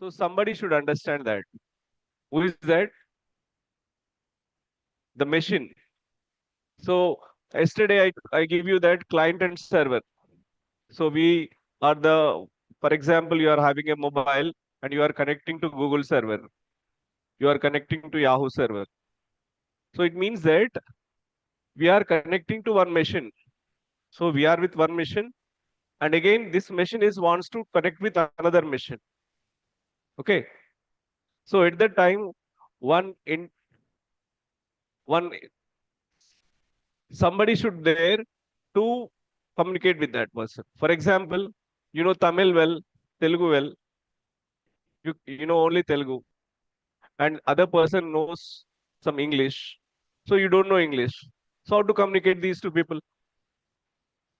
So somebody should understand that. Who is that? The machine. So yesterday I give you that client and server. So we are the, for example, you are having a mobile and you are connecting to Google server. You are connecting to Yahoo server. So it means that we are connecting to one machine. So we are with one machine, and again this machine is wants to connect with another machine. Okay. So at that time, one in one somebody should there to communicate with that person. For example, you know Tamil well, Telugu well, you know only Telugu, and other person knows some English, so you don't know English. So how to communicate these two people?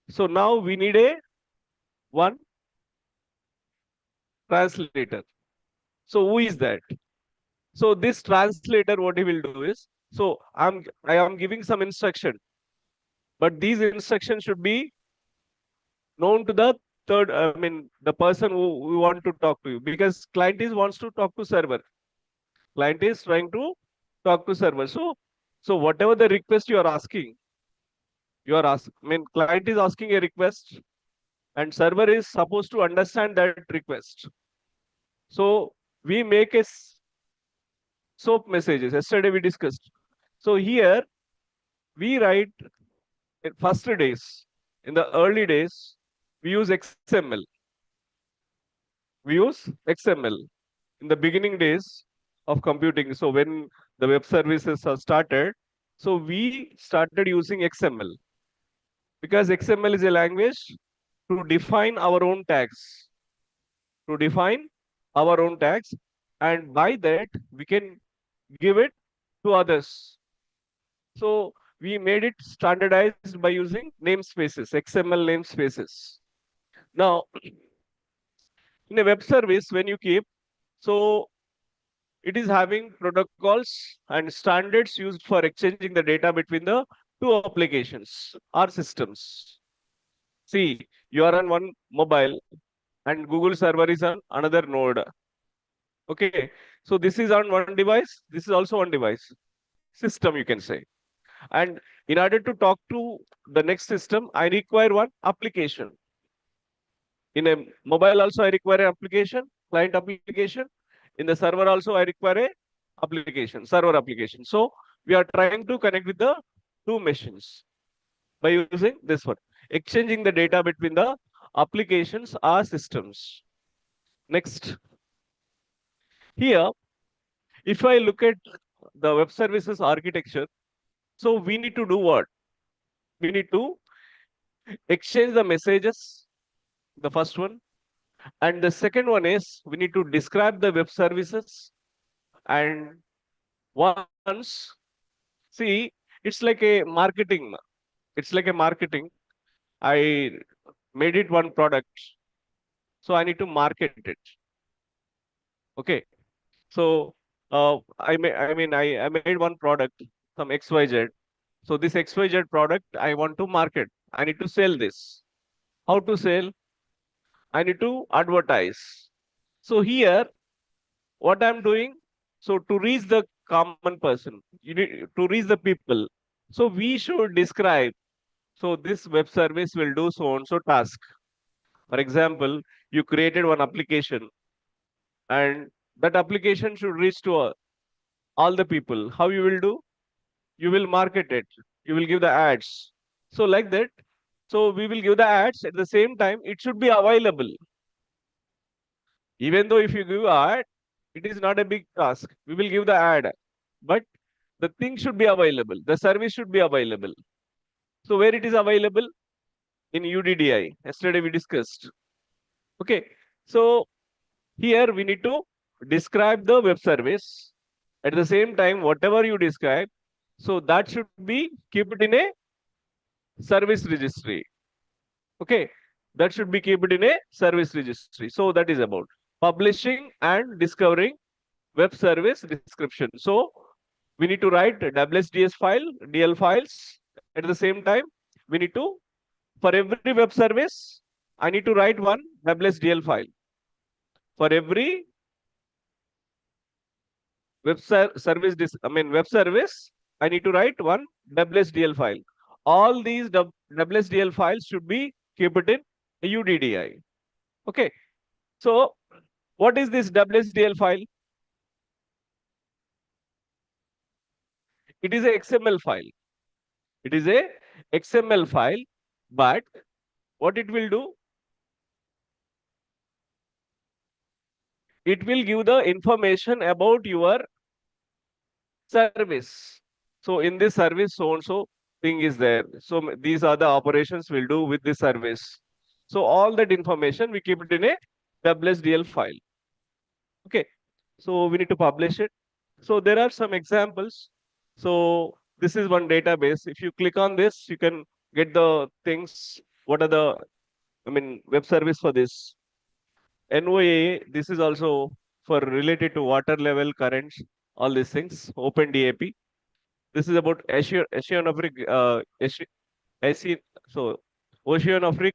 So now we need a one translator. So who is that? So this translator, what he will do is, so I am giving some instruction, but these instructions should be known to the third, I mean, the person who we want to talk to you, because client is wants to talk to server. Client is trying to talk to server. So whatever the request you are asking, I mean, client is asking a request, and server is supposed to understand that request. So we make a SOAP messages. Yesterday we discussed. So here we write in first days, in the early days, we use XML. We use XML in the beginning days of computing. So when the web services are started, so we started using XML because XML is a language to define our own tags, to define our own tags, and by that we can give it to others. So we made it standardized by using namespaces, XML namespaces. Now, in a web service, when you keep, so it is having protocols and standards used for exchanging the data between the two applications or systems. See, you are on one mobile and Google server is on another node. Okay, so this is on one device, this is also one device, system you can say. And in order to talk to the next system, I require one application. In a mobile also I require an application, client application. In the server also I require a application, server application. So we are trying to connect with the two machines by using this one, exchanging the data between the applications or systems. Next, here, if I look at the web services architecture, so we need to do what? We need to exchange the messages, the first one. And the second one is we need to describe the web services. And once, see, it's like a marketing. It's like a marketing. I made it one product. So I need to market it. Okay. So I made one product, some XYZ. So this XYZ product I want to market. I need to sell this. How to sell? I need to advertise. So here, what I'm doing, so to reach the common person, you need to reach the people. So we should describe. So this web service will do so and so task. For example, you created one application, and that application should reach to all the people. How you will do? You will market it. You will give the ads. So like that. So we will give the ads at the same time. It should be available. Even though if you give ad, it is not a big task. We will give the ad, but the thing should be available. The service should be available. So where it is available? In UDDI. Yesterday we discussed. Okay. So here we need to describe the web service. At the same time, whatever you describe, so that should be keep it in a service registry. Okay. That should be kept in a service registry. So that is about publishing and discovering web service description. So we need to write WSDS file, DL files. At the same time, we need to, for every web service, I need to write one WSDL file. For every web service, I need to write one WSDL file. All these WSDL files should be kept in a UDDI. Okay. So what is this WSDL file? It is a XML file. It is a XML file, but what it will do? It will give the information about your service. So in this service, so and so thing is there. So these are the operations we'll do with this service. So all that information we keep it in a WSDL file. Okay. So we need to publish it. So there are some examples. So this is one database. If you click on this, you can get the things. What are the, web service for this? NOAA, this is also for related to water level, currents, all these things. OpenDAP. This is about Asi- so oceanographic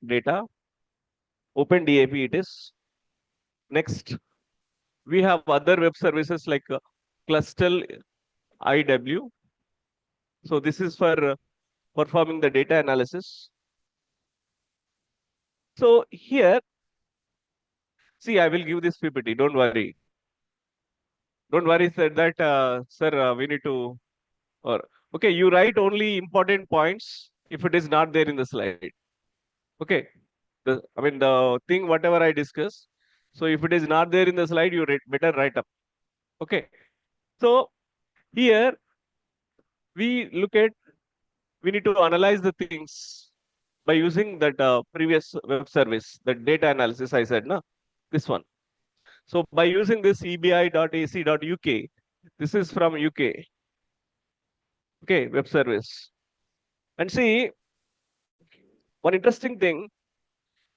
data. OpenDAP it is. Next, we have other web services like Clustal IW. So this is for performing the data analysis. So here, see, I will give this PPT. Don't worry. Don't worry, sir. Sir, we need to. Or okay, you write only important points if it is not there in the slide. Okay. The thing whatever I discuss. So if it is not there in the slide, you better write up. Okay. So here we look at we need to analyze the things by using that previous web service, the data analysis I said, no, this one. So by using this ebi.ac.uk, this is from UK, okay, web service. And see, one interesting thing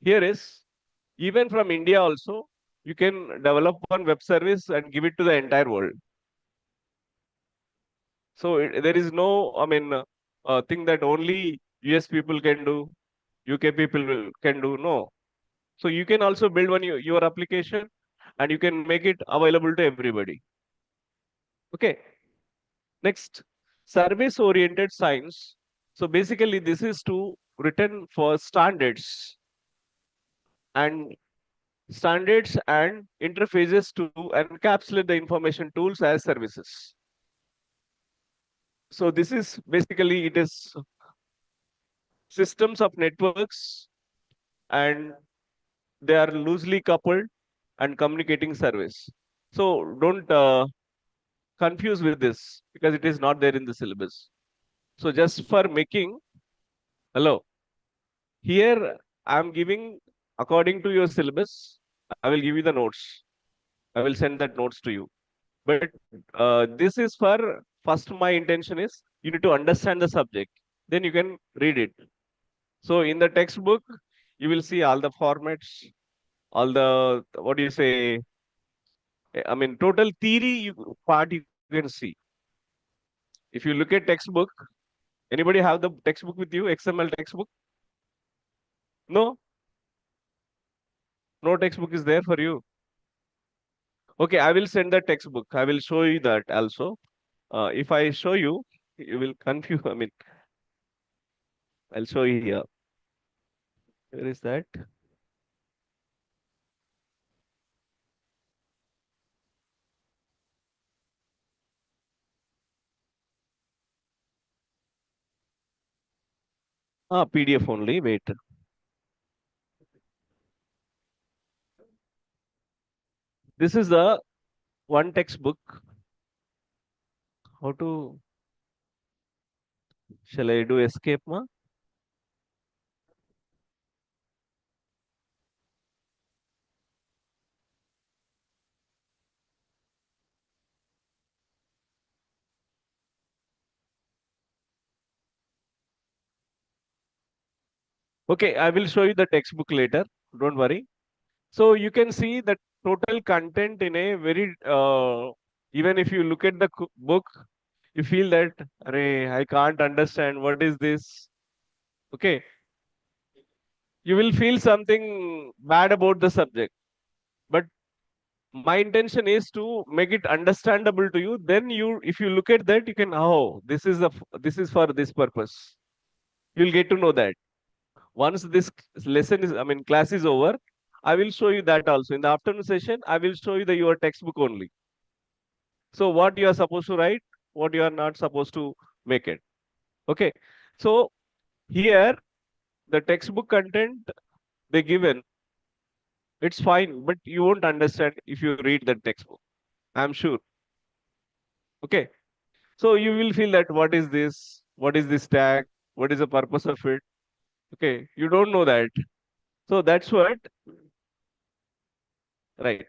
here is even from India also, you can develop one web service and give it to the entire world. So there is no, thing that only US people can do, UK people can do. No. So you can also build one your application and you can make it available to everybody. Okay. Next, service oriented science. So basically this is to written for and standards and interfaces to encapsulate the information tools as services. So this is basically it is systems of networks and they are loosely coupled and communicating service. So don't confuse with this because it is not there in the syllabus. So just for making, hello, here I'm giving according to your syllabus, I will give you the notes. I will send that notes to you. But this is for first my intention is you need to understand the subject. Then you can read it. So in the textbook, you will see all the formats, all the what do you say? Total theory part you can see. If you look at textbook, anybody have the textbook with you? XML textbook? No, no textbook is there for you. Okay, I will send the textbook. I will show you that also. If I show you, you will confuse. I'll show you here. Where is that? Ah, PDF only. Wait. This is the one textbook. How to? Shall I do escape, ma? Okay, I will show you the textbook later. Don't worry. So you can see the total content in a very, even if you look at the book, you feel that, Array, I can't understand what is this. Okay, you will feel something bad about the subject. But My intention is to make it understandable to you. Then you, if you look at that, you can, oh, this is for this purpose. You'll get to know that. Once this lesson is, I mean, class is over, I will show you that also. In the afternoon session, I will show you your textbook only. So what you are supposed to write, what you are not supposed to make it. Okay. So here, the textbook content they given, it's fine, but you won't understand if you read the textbook. I'm sure. Okay. So you will feel that what is this? What is this tag? What is the purpose of it? Okay. You don't know that. So that's what, right.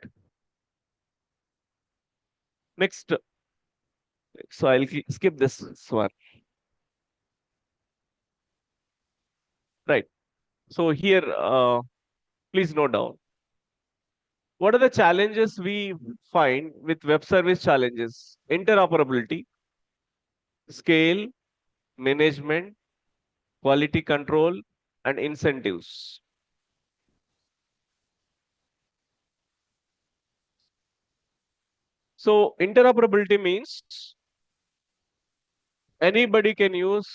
Next. So I'll skip this one. Right. So here, please note down. What are the challenges we find with web service challenges? Interoperability, scale, management, quality control, and incentives. So interoperability means anybody can use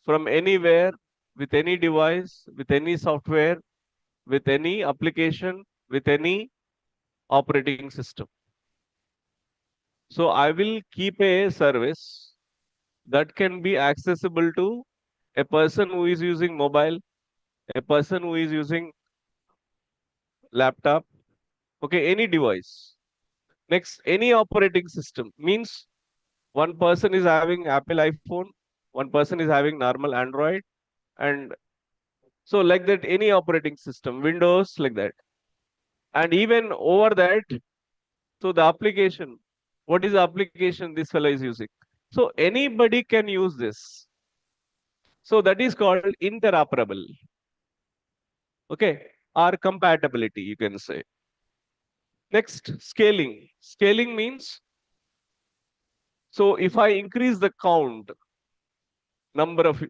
from anywhere with any device, with any software, with any application, with any operating system. So I will keep a service that can be accessible to a person who is using mobile, a person who is using laptop, okay, any device. Next, any operating system means one person is having Apple iPhone, one person is having normal Android, and so like that, any operating system, Windows, like that. And even over that, so the application, what is the application this fellow is using? So anybody can use this. So that is called interoperable, okay, or compatibility, you can say. Next, scaling. Scaling means, so if I increase the count, number of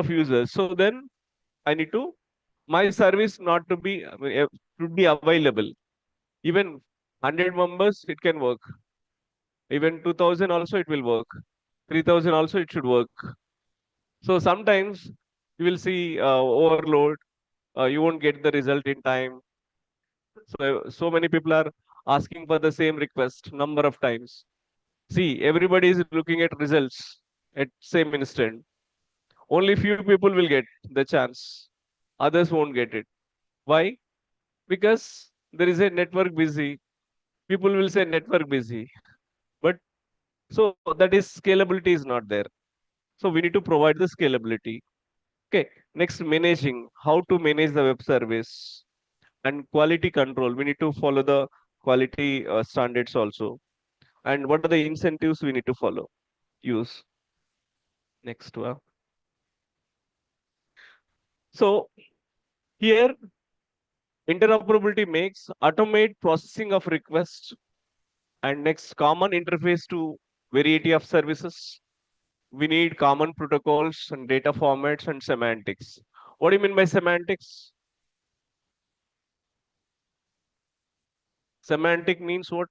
users, so then I need to, my service not to be, I mean, to be available. Even 100 members, it can work. Even 2000 also it will work. 3000 also it should work. So sometimes you will see overload. You won't get the result in time. So many people are asking for the same request number of times. See, everybody is looking at results at same instant. Only few people will get the chance. Others won't get it. Why? Because there is a network busy. People will say network busy. But so that is scalability is not there. So we need to provide the scalability. Okay. Next, managing. How to manage the web service and quality control. We need to follow the quality standards also. And what are the incentives we need to follow? Use. Next one. So here, interoperability makes automate processing of requests and next common interface to variety of services. We need common protocols and data formats and semantics. What do you mean by semantics? Semantic means what?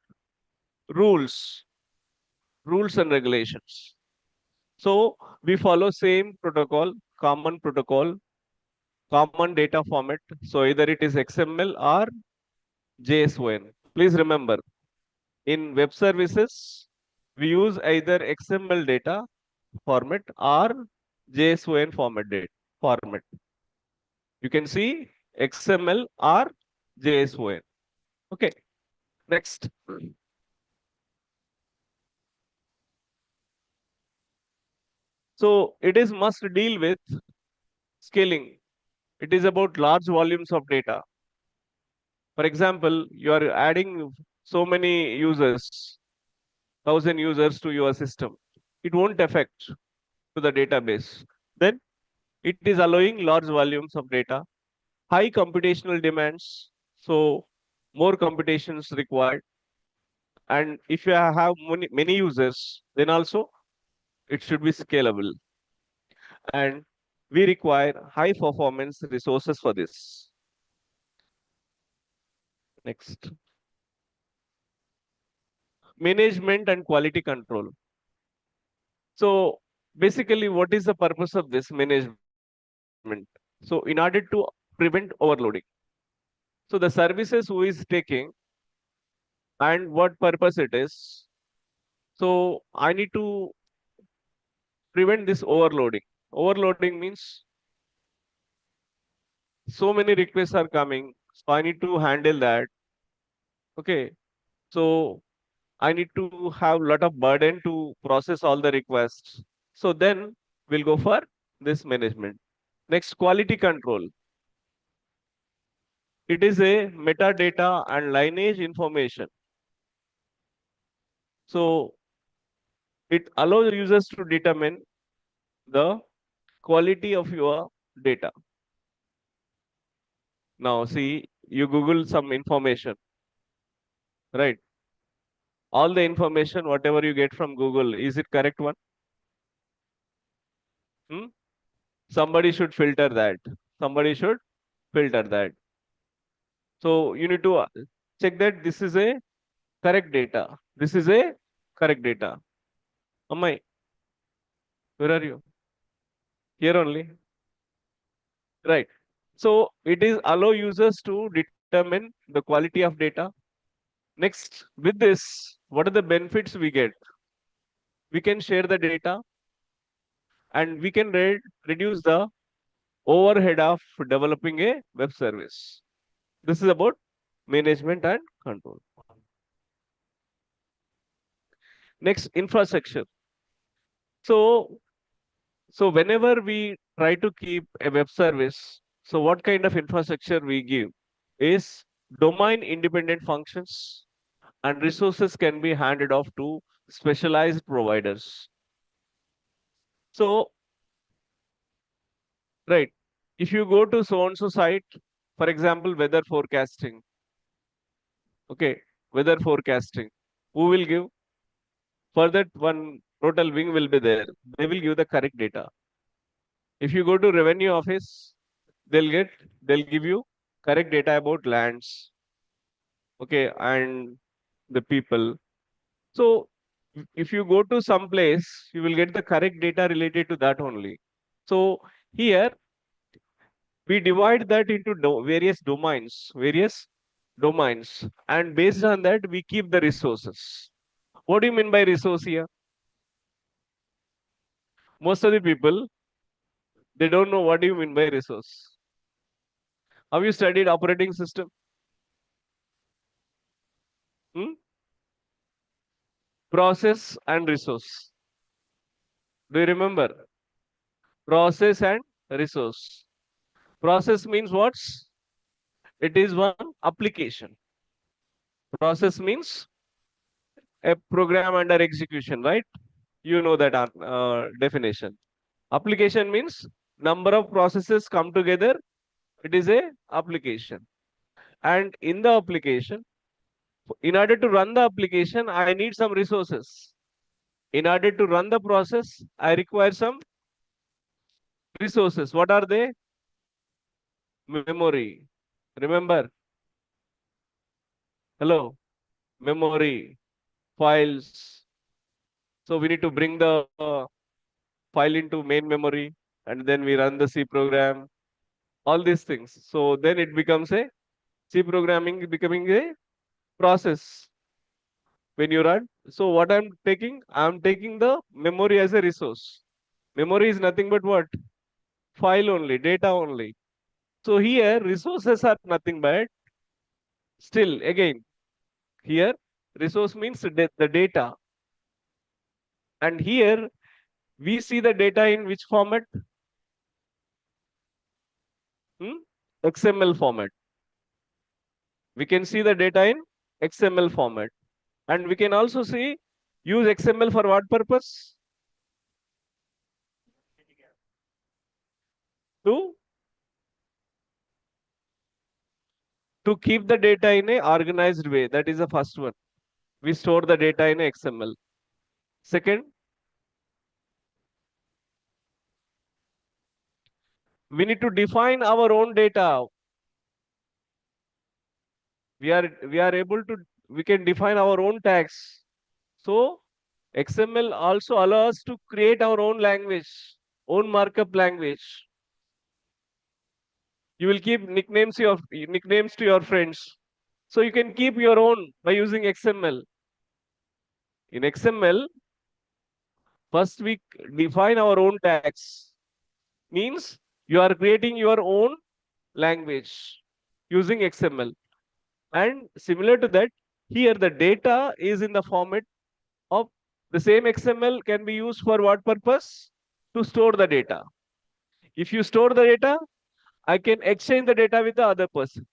Rules, rules and regulations. So we follow same protocol, common data format. So either it is XML or JSON. Please remember, in web services, we use either XML data format or JSON format. You can see XML or JSON. Okay. Next. So it is must deal with scaling. It is about large volumes of data. For example, you are adding so many users, 1,000 users to your system. It won't affect to the database. Then it is allowing large volumes of data, high computational demands. So more computations required. And if you have many users, then also it should be scalable. And we require high performance resources for this. Next. management and quality control. So basically, what is the purpose of this management? So in order to prevent overloading. So the services who is taking and what purpose it is. So I need to prevent this overloading. Overloading means so many requests are coming. So I need to handle that. Okay. So I need to have a lot of burden to process all the requests. So then we'll go for this management. Next, quality control. It is a metadata and lineage information. So it allows users to determine the quality of your data. Now, see, you Google some information, right? All the information, whatever you get from Google, is it correct one? Hmm? Somebody should filter that. Somebody should filter that. So you need to check that this is a correct data. This is a correct data. Amai, where are you? Here only. Right. So it is allow users to determine the quality of data. Next, with this, what are the benefits we get? We can share the data and we can reduce the overhead of developing a web service. This is about management and control. Next, infrastructure. So, so whenever we try to keep a web service, so what kind of infrastructure we give is domain independent functions and resources can be handed off to specialized providers. So, right, if you go to so and so site, for example, weather forecasting, okay, weather forecasting, who will give? For that one total wing will be there. They will give the correct data. If you go to revenue office, they'll give you correct data about lands, okay, and the people. So if you go to some place, you will get the correct data related to that only. So here we divide that into various domains, and based on that we keep the resources. What do you mean by resource here? Most of the people they don't know what do you mean by resource. Have you studied operating system? Hmm? Process and resource. Do you remember? Process and resource. Process means what? It is one application. Process means a program under execution, right? You know that definition. Application means number of processes come together. It is a application. And in the application, in order to run the application, I need some resources. In order to run the process, I require some resources. What are they? Memory. Remember, hello, memory, files. So we need to bring the file into main memory and then we run the C program, all these things. So then it becomes a C programming becoming a process when you run. So what I'm taking the memory as a resource. Memory is nothing but what? File only, data only. So here resources are nothing but still again here resource means the data. And here we see the data in which format? Hmm? XML format. We can see the data in XML format. And we can also see use XML for what purpose? To to keep the data in a organized way. That is the first one. We store the data in XML. Second, we need to define our own data. We are able to we can define our own tags. So XML also allows us to create our own language, own markup language. You will keep nicknames to your friends. So you can keep your own by using XML. In XML, first we define our own tags. Means you are creating your own language using XML. And similar to that, here the data is in the format of the same XML can be used for what purpose? To store the data. If you store the data, I can exchange the data with the other person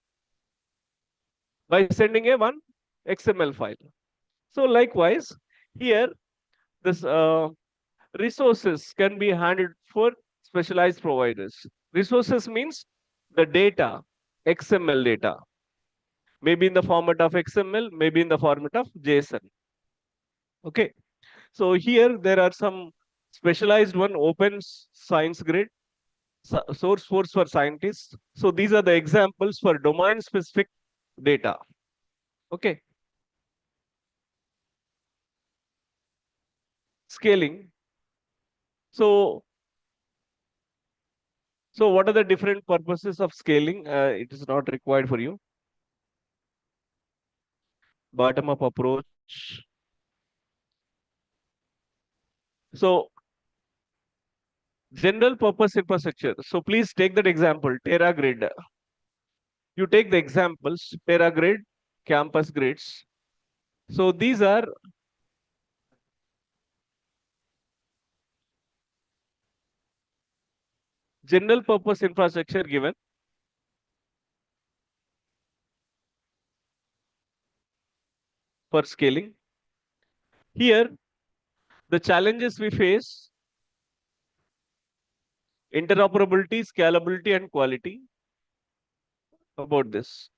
by sending a one XML file. So likewise, here this resources can be handled for specialized providers. Resources means the data, XML data, maybe in the format of XML, maybe in the format of JSON. Okay. So here there are some specialized one open science grid, source force for scientists. So these are the examples for domain specific data. Okay. Scaling. So, so what are the different purposes of scaling? It is not required for you. Bottom up approach. So general purpose infrastructure. So please take that example, TerraGrid. You take the examples, TerraGrid, campus grids. So these are general purpose infrastructure given for scaling. Here, the challenges we face, interoperability, scalability, and quality about this.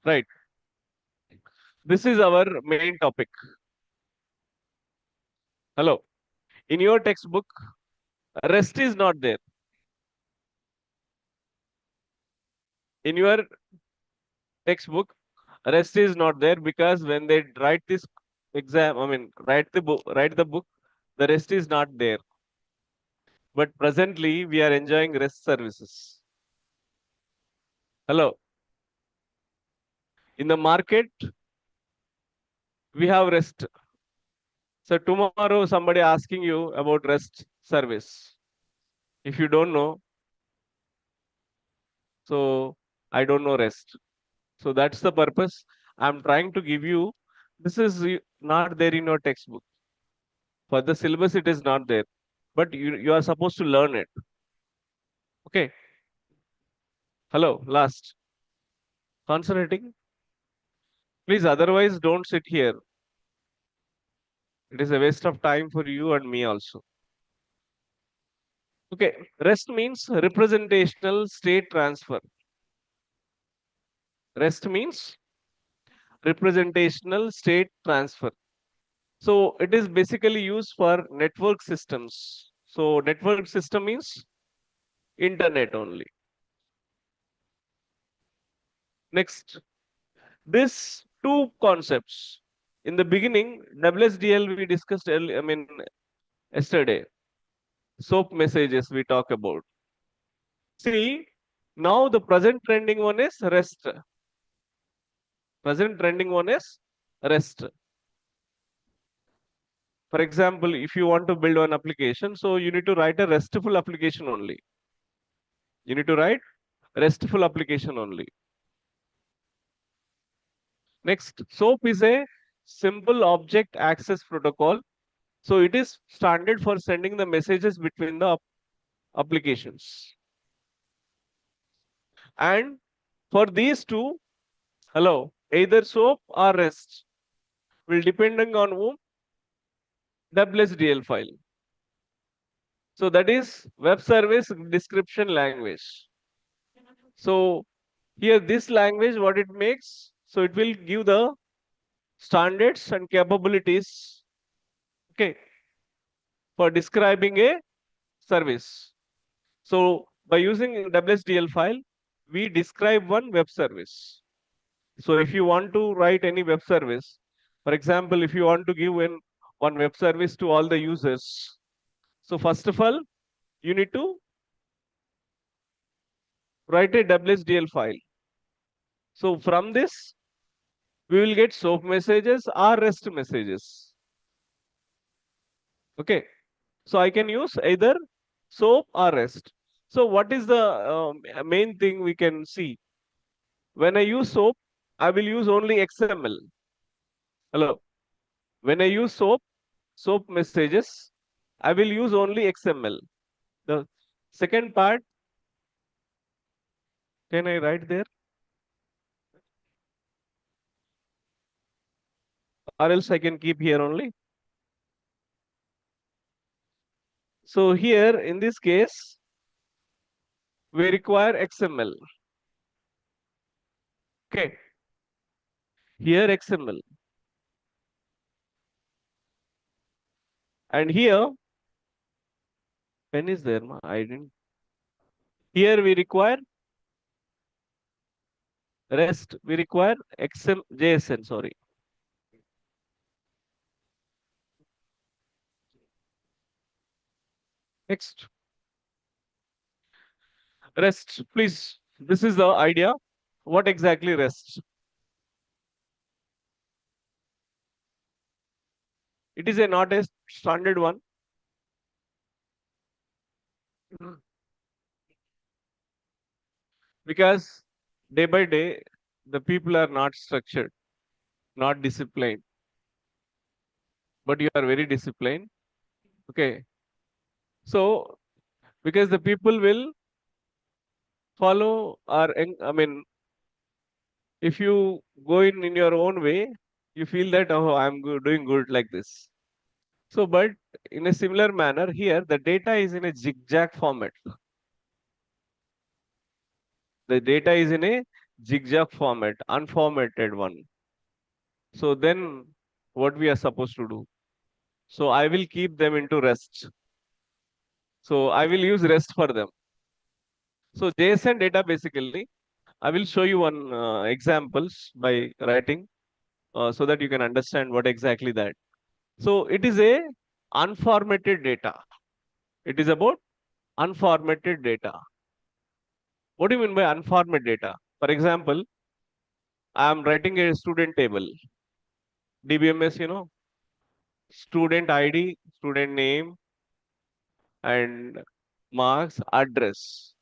Right. This is our main topic. Hello. In your textbook, rest is not there. In your textbook, rest is not there because when they write this exam, I mean, write the book, the rest is not there. But presently, we are enjoying rest services. Hello. In the market, we have rest. So tomorrow, somebody asking you about rest service. If you don't know, so I don't know rest. So that's the purpose. I'm trying to give you. This is not there in your textbook. For the syllabus, it is not there. But you are supposed to learn it. Okay. Hello. Last. Concentrating. Please, otherwise, don't sit here. It is a waste of time for you and me also. Okay. REST means representational state transfer. REST means representational state transfer. So it is basically used for network systems. So network system means internet only. Next, this two concepts. In the beginning, WSDL we discussed earlier, I mean yesterday. SOAP messages we talk about. See, now the present trending one is REST. Present trending one is REST. For example, if you want to build one application, so you need to write a RESTful application only. You need to write RESTful application only. Next, SOAP is a simple object access protocol. So it is standard for sending the messages between the applications. And for these two, hello, either SOAP or REST will depending on whom WSDL file. So that is web service description language. So here this language, what it makes, so it will give the standards and capabilities, okay, for describing a service. So by using WSDL file, we describe one web service. So if you want to write any web service, for example, if you want to give one web service to all the users, so first of all, you need to write a WSDL file. So from this, we will get SOAP messages or REST messages. Okay. So I can use either SOAP or REST. So what is the main thing we can see? When I use SOAP, I will use only XML. Hello. When I use SOAP messages, I will use only XML. The second part, can I write there? Or else I can keep here only. So here in this case, we require XML. Okay. Here XML. And here, pen is there, ma? I didn't. Here we require REST. We require JSN, sorry. Next. REST, please. This is the idea. What exactly REST? It is not a standard one. Because day by day, the people are not structured, not disciplined, but you are very disciplined. Okay. So, because the people will follow I mean, if you go in your own way, you feel that, oh, I'm doing good like this. So, but in a similar manner, here the data is in a zigzag format. The data is in a zigzag format, unformatted one. So then what we are supposed to do? So I will keep them into REST. So I will use REST for them. So JSON data basically, I will show you one examples by writing so that you can understand what exactly that. So it is a unformatted data. It is about unformatted data. What do you mean by unformatted data? For example, I am writing a student table, DBMS, student ID, student name, and marks, address.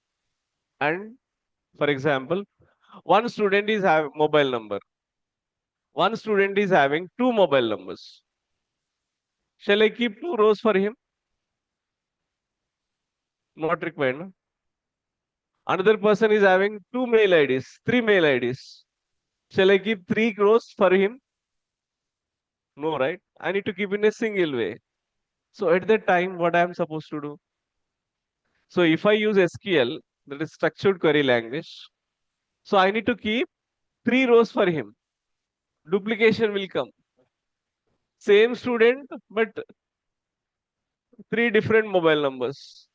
And for example, one student is having mobile number. One student is having two mobile numbers. Shall I keep two rows for him? Not required. No? Another person is having two mail IDs, three mail IDs. Shall I keep three rows for him? No, right? I need to keep in a single way. So at that time, what I am supposed to do? So if I use SQL, that is structured query language, so I need to keep three rows for him. Duplication will come. Same student, but three different mobile numbers.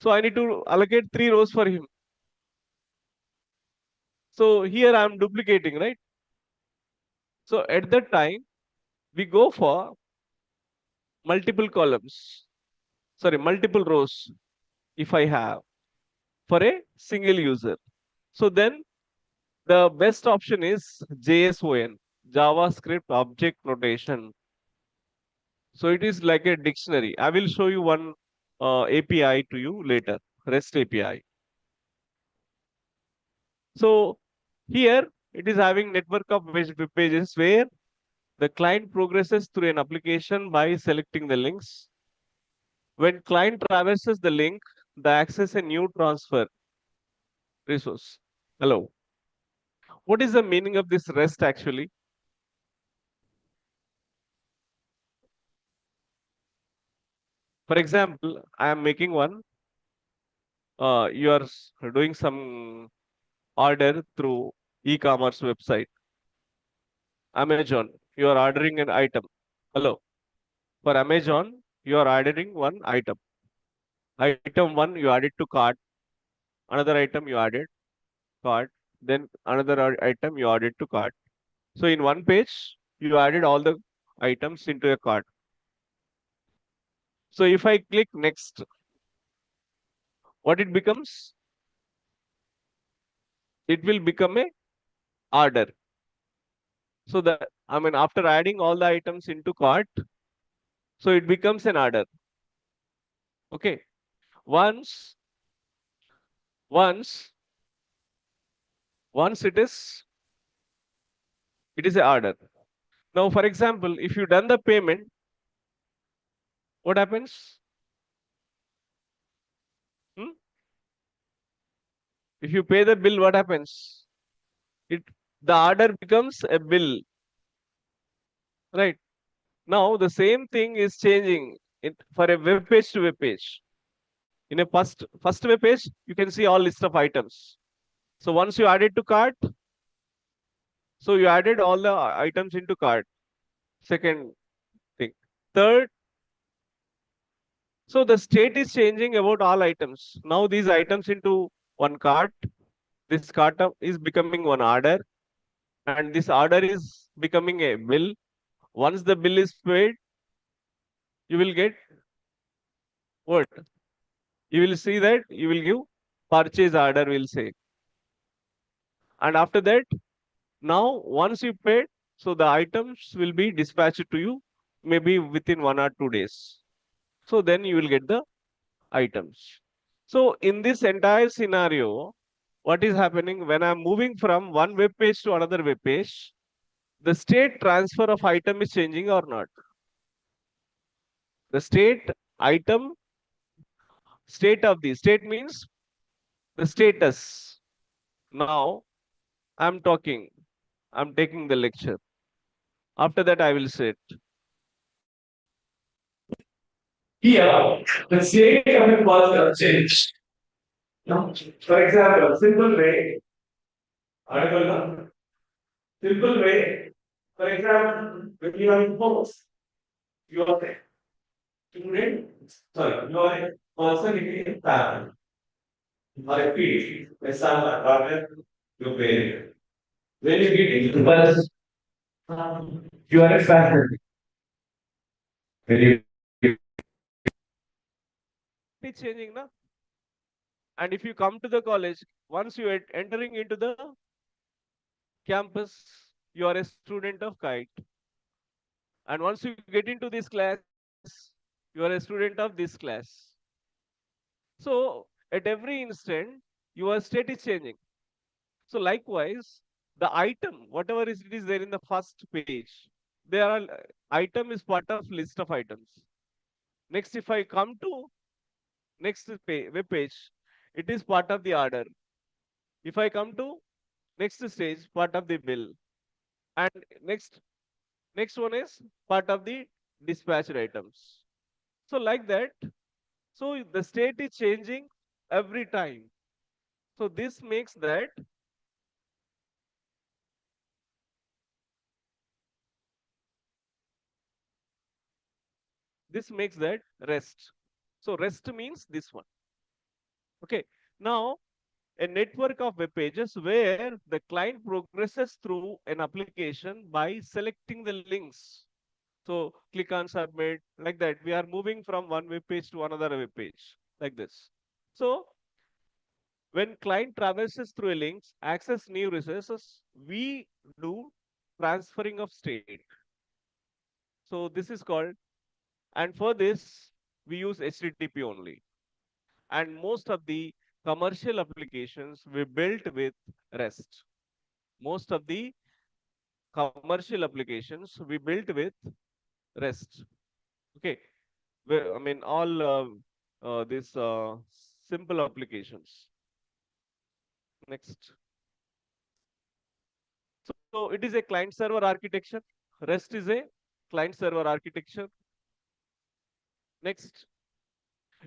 So I need to allocate three rows for him. So here I am duplicating, right? So at that time, we go for multiple columns, sorry, multiple rows if I have for a single user. So then the best option is JSON, JavaScript Object Notation. So it is like a dictionary. I will show you one API to you later, REST API. So here it is having network of web pages where the client progresses through an application by selecting the links. When client traverses the link, the access a new transfer resource. Hello. What is the meaning of this REST actually? For example, I am making one. You are doing some order through e-commerce website. Amazon, you are ordering an item. Hello. For Amazon, you are ordering one item. Item one, you add it to cart. Another item you added. cart, then another item you added to cart. So in one page, you added all the items into a cart. So if I click next, what it becomes? It will become a order. So the after adding all the items into cart, so it becomes an order. Okay. Once, once, once it is a order. Now, for example, if you done the payment, what happens? Hmm? If you pay the bill, what happens? It the order becomes a bill, right? Now the same thing is changing it for a web page to web page. In a first web page, you can see all list of items. So once you add it to cart, so you added all the items into cart. Second thing. Third, so the state is changing about all items. Now these items into one cart. This cart is becoming one order, and this order is becoming a bill. Once the bill is paid, you will get what? You will see that you will give purchase order, will say. And after that, now once you paid, so the items will be dispatched to you maybe within 1 or 2 days. So then you will get the items. So in this entire scenario, what is happening when I'm moving from one web page to another web page, the state transfer of item is changing or not? The state item, state of the state means the status. Now I'm talking, I'm taking the lecture. After that, I will say it. Here, the state of a was changed. No? For example, simple way, article, simple way. For example, when you are in books, you are a student, sorry, you are a person in a family, or a kid, a son, a daughter, your parent. When you get into bus, you are a family. When you it's changing now. And if you come to the college, once you are entering into the campus, you are a student of kite. And once you get into this class, you are a student of this class. So at every instant, your state is changing. So likewise, the item, whatever is it is there in the first page, there are item is part of list of items. Next, if I come to next web page, it is part of the order. If I come to next stage, part of the bill, and next one is part of the dispatched items. So like that, so the state is changing every time. So this makes that rest. So rest means this one. Okay. Now a network of web pages where the client progresses through an application by selecting the links. So click on submit like that. We are moving from one web page to another web page like this. So when client traverses through a link, access new resources, we do transferring of state. So this is called, and for this, we use HTTP only. And most of the commercial applications we built with REST. Most of the commercial applications we built with REST. Okay. All these simple applications. Next. So it is a client server architecture. REST is a client server architecture. Next,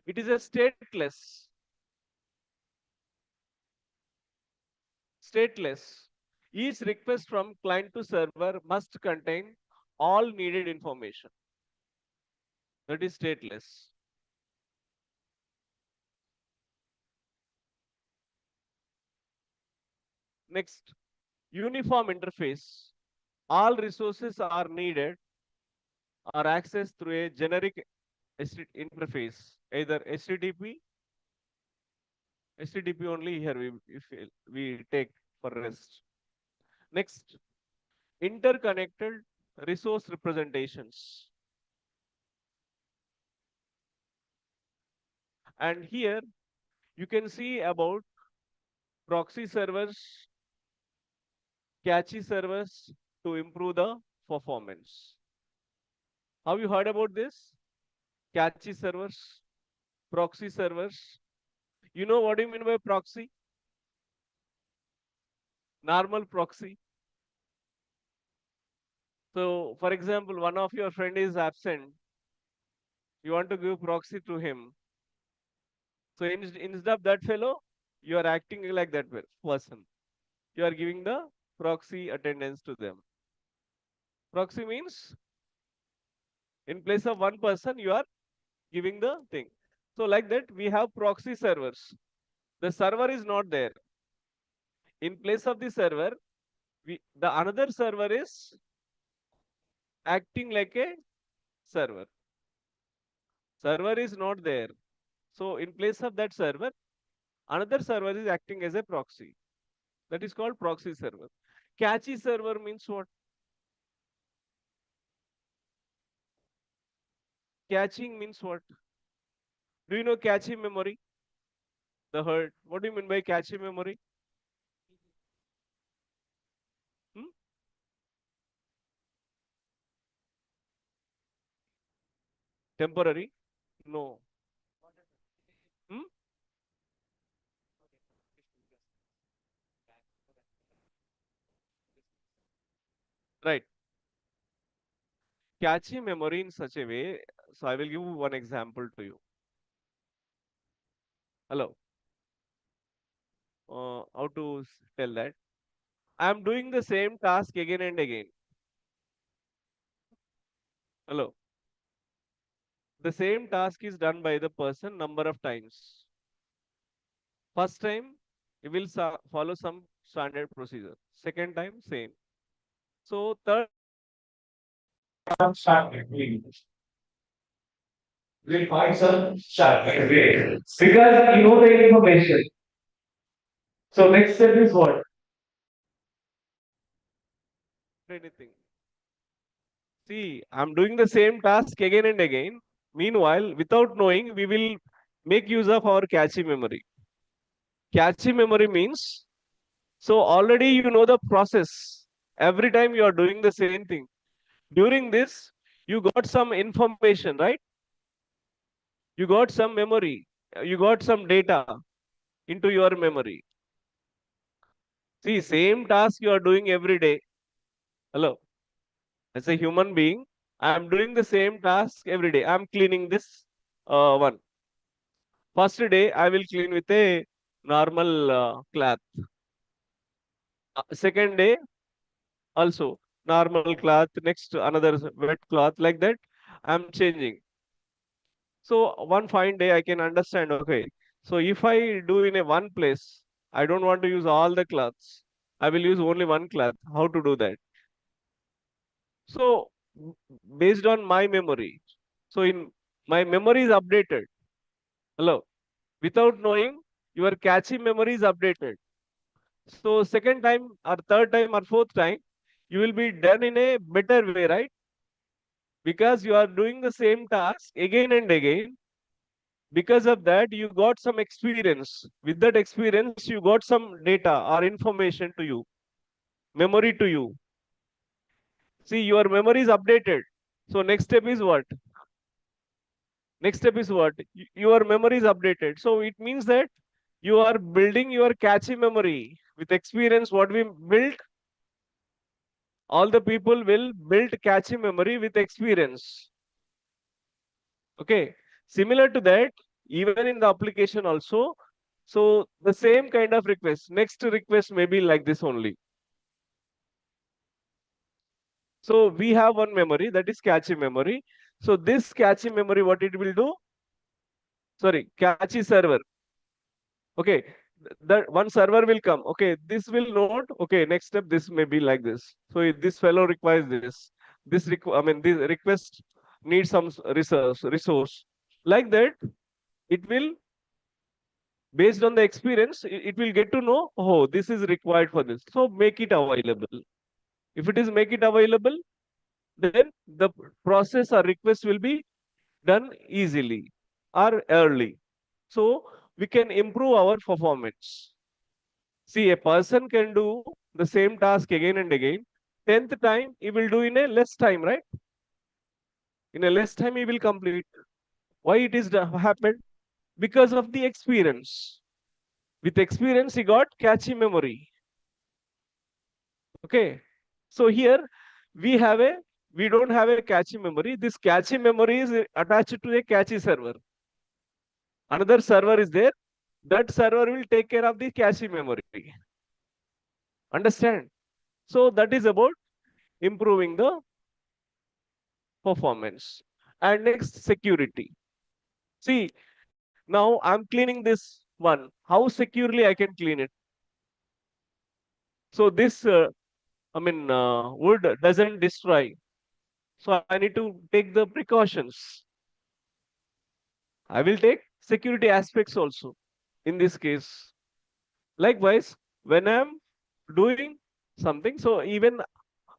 it is a stateless. Stateless. Each request from client to server must contain all needed information. That is stateless. Next, uniform interface. All resources are needed or accessed through a generic interface, either HTTP only here we take for rest. Next, interconnected resource representations. And here you can see about proxy servers, cache servers to improve the performance. Have you heard about this? Cache servers, proxy servers. You know what do you mean by proxy? Normal proxy. So, for example, one of your friend is absent. You want to give proxy to him. So, instead of that fellow, you are acting like that person. You are giving the proxy attendance to them. Proxy means in place of one person, you are giving the thing. So, like that, we have proxy servers. The server is not there. In place of the server, the another server is acting like a server. Server is not there. So in place of that server, another server is acting as a proxy. That is called proxy server. Cache server means what? Caching means what? Do you know cache memory? The herd. What do you mean by cache memory? Hmm? Temporary? No. Hmm? Right. Cache memory in such a way. So I will give one example to you. Hello. How to tell that? I am doing the same task again and again. Hello. The same task is done by the person number of times. First time, you will follow some standard procedure. Second time, same. So third, start between. Will find some start between. Because you know the information. So next step is what? Anything. See, I'm doing the same task again and again. Meanwhile, without knowing, we will make use of our cache memory. Cache memory means, so already you know the process. Every time you are doing the same thing. During this, you got some information, right? You got some memory. You got some data into your memory. See, same task you are doing every day. Hello. As a human being, I am doing the same task every day. I am cleaning this one. First day, I will clean with a normal cloth. Second day, also normal cloth. Next, another wet cloth. Like that, I am changing. So one fine day, I can understand. Okay, so if I do in a one place, I don't want to use all the cloths. I will use only one cloth. How to do that? So based on my memory. So in my memory is updated. Hello. Without knowing, your catchy memory is updated. So second time or third time or fourth time, you will be done in a better way, right? Because you are doing the same task again and again. Because of that, you got some experience. With that experience, you got some data or information to you, memory to you. See, your memory is updated. So next step is what? Next step is what? Your memory is updated. So it means that you are building your catchy memory with experience. What we built, all the people will build catchy memory with experience. Okay. Similar to that, even in the application also. So the same kind of request. Next request may be like this only. So we have one memory that is cache memory. So this cache memory, what it will do? Sorry, cache server. Okay. that one server will come. Okay, this will note. Okay, next step, this may be like this. So if this fellow requires this. I mean, this request needs some resource. Like that, it will, based on the experience, it will get to know, oh, this is required for this. So make it available. If it is make it available, then the process or request will be done easily or early. So we can improve our performance. See, a person can do the same task again and again. 10th time, he will do in a less time, right? In a less time, he will complete. Why it is happened? Because of the experience. With experience, he got catchy memory. Okay. So here we don't have a catchy memory. This catchy memory is attached to a catchy server. Another server is there. That server will take care of the cache memory. Understand? So that is about improving the performance. And next, security. See, now I'm cleaning this one. How securely I can clean it? So this, wood doesn't destroy. So I need to take the precautions. I will take security aspects also in this case. Likewise, when I'm doing something, so even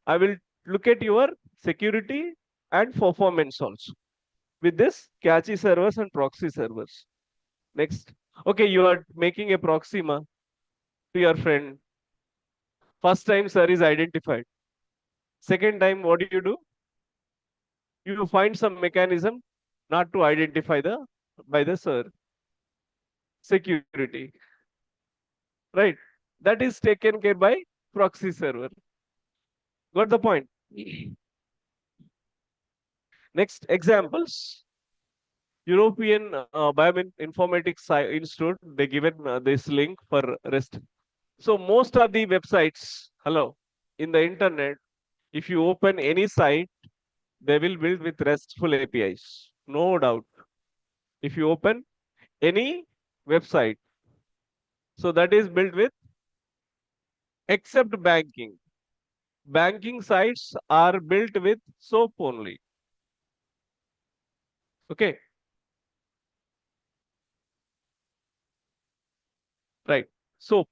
I will look at your security and performance also with this cache servers and proxy servers. Next. Okay, you are making a proxima to your friend. First time sir is identified. Second time, what do? You find some mechanism not to identify the by the sir. Security. Right. That is taken care by proxy server. Got the point? Next examples. European Bioinformatics Institute, they given this link for REST. So most of the websites, hello, in the internet, if you open any site, they will build with RESTful APIs. No doubt. If you open any website, so that is built with, except banking. Banking sites are built with SOAP only. Okay. Right. SOAP.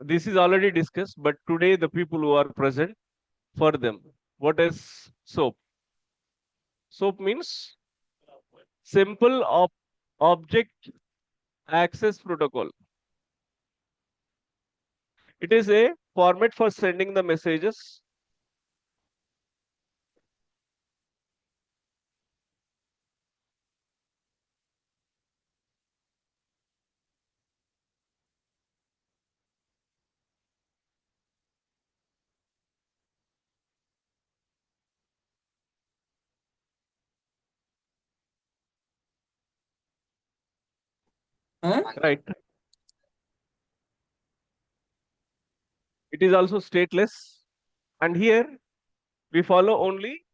This is already discussed, but today the people who are present, for them, what is SOAP? SOAP means simple object access protocol. It is a format for sending the messages. Huh? Right. It is also stateless. And here we follow only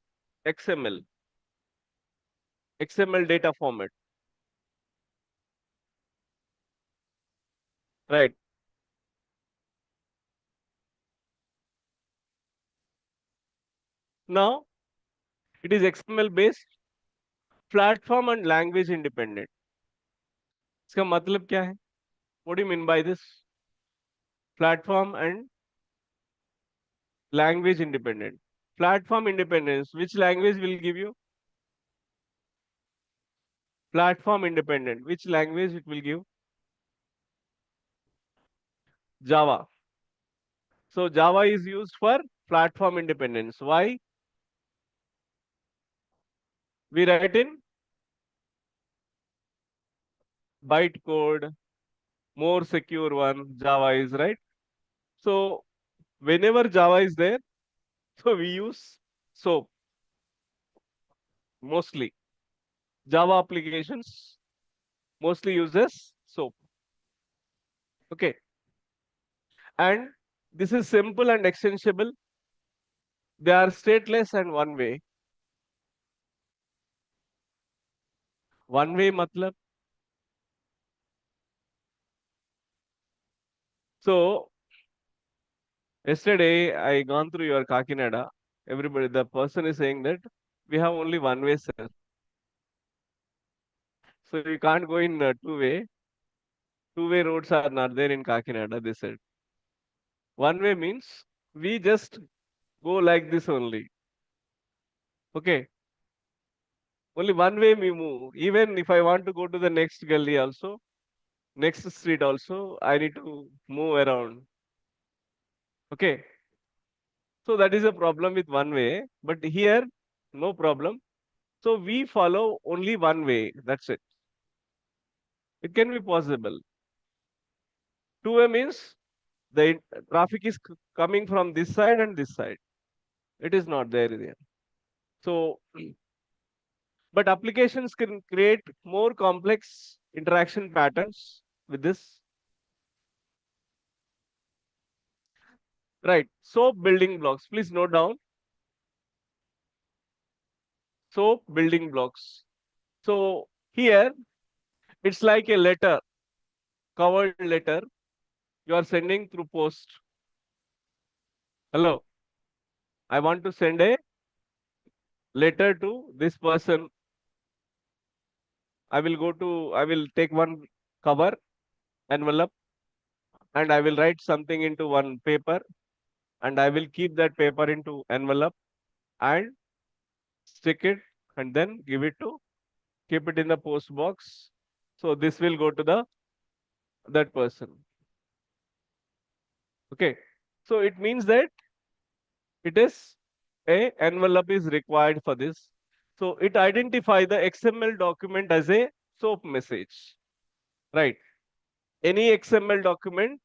XML, XML data format. Right. Now it is XML based, platform and language independent. इसका मतलब क्या है? What do you mean by this? Platform and language independent. Platform independence, which language will give you? Platform independent, which language it will give? Java. So Java is used for platform independence. Why? We write in bytecode, more secure one, Java is, right? So whenever Java is there, so we use SOAP mostly. Java applications mostly uses SOAP. Okay. And this is simple and extensible. They are stateless and one way. One way matlab. So yesterday I gone through your Kakinada. Everybody, the person is saying that we have only one way, sir. So you can't go in two way. Two-way roads are not there in Kakinada, they said. One way means we just go like this only. Okay. Only one way we move. Even if I want to go to the next gully also, next street also, I need to move around. Okay. So that is a problem with one way. But here, no problem. So we follow only one way. That's it. It can be possible. Two-way means the traffic is coming from this side and this side. It is not there. So, but applications can create more complex interaction patterns with this. Right. Soap building blocks. Please note down. Soap building blocks. So here it's like a letter, covered letter you are sending through post. Hello. I want to send a letter to this person. I will take one cover envelope and I will write something into one paper and I will keep that paper into envelope and stick it and then give it to keep it in the post box. So this will go to the that person. Okay. So it means that it is a envelope is required for this. So it identify the XML document as a SOAP message. Right. Any XML document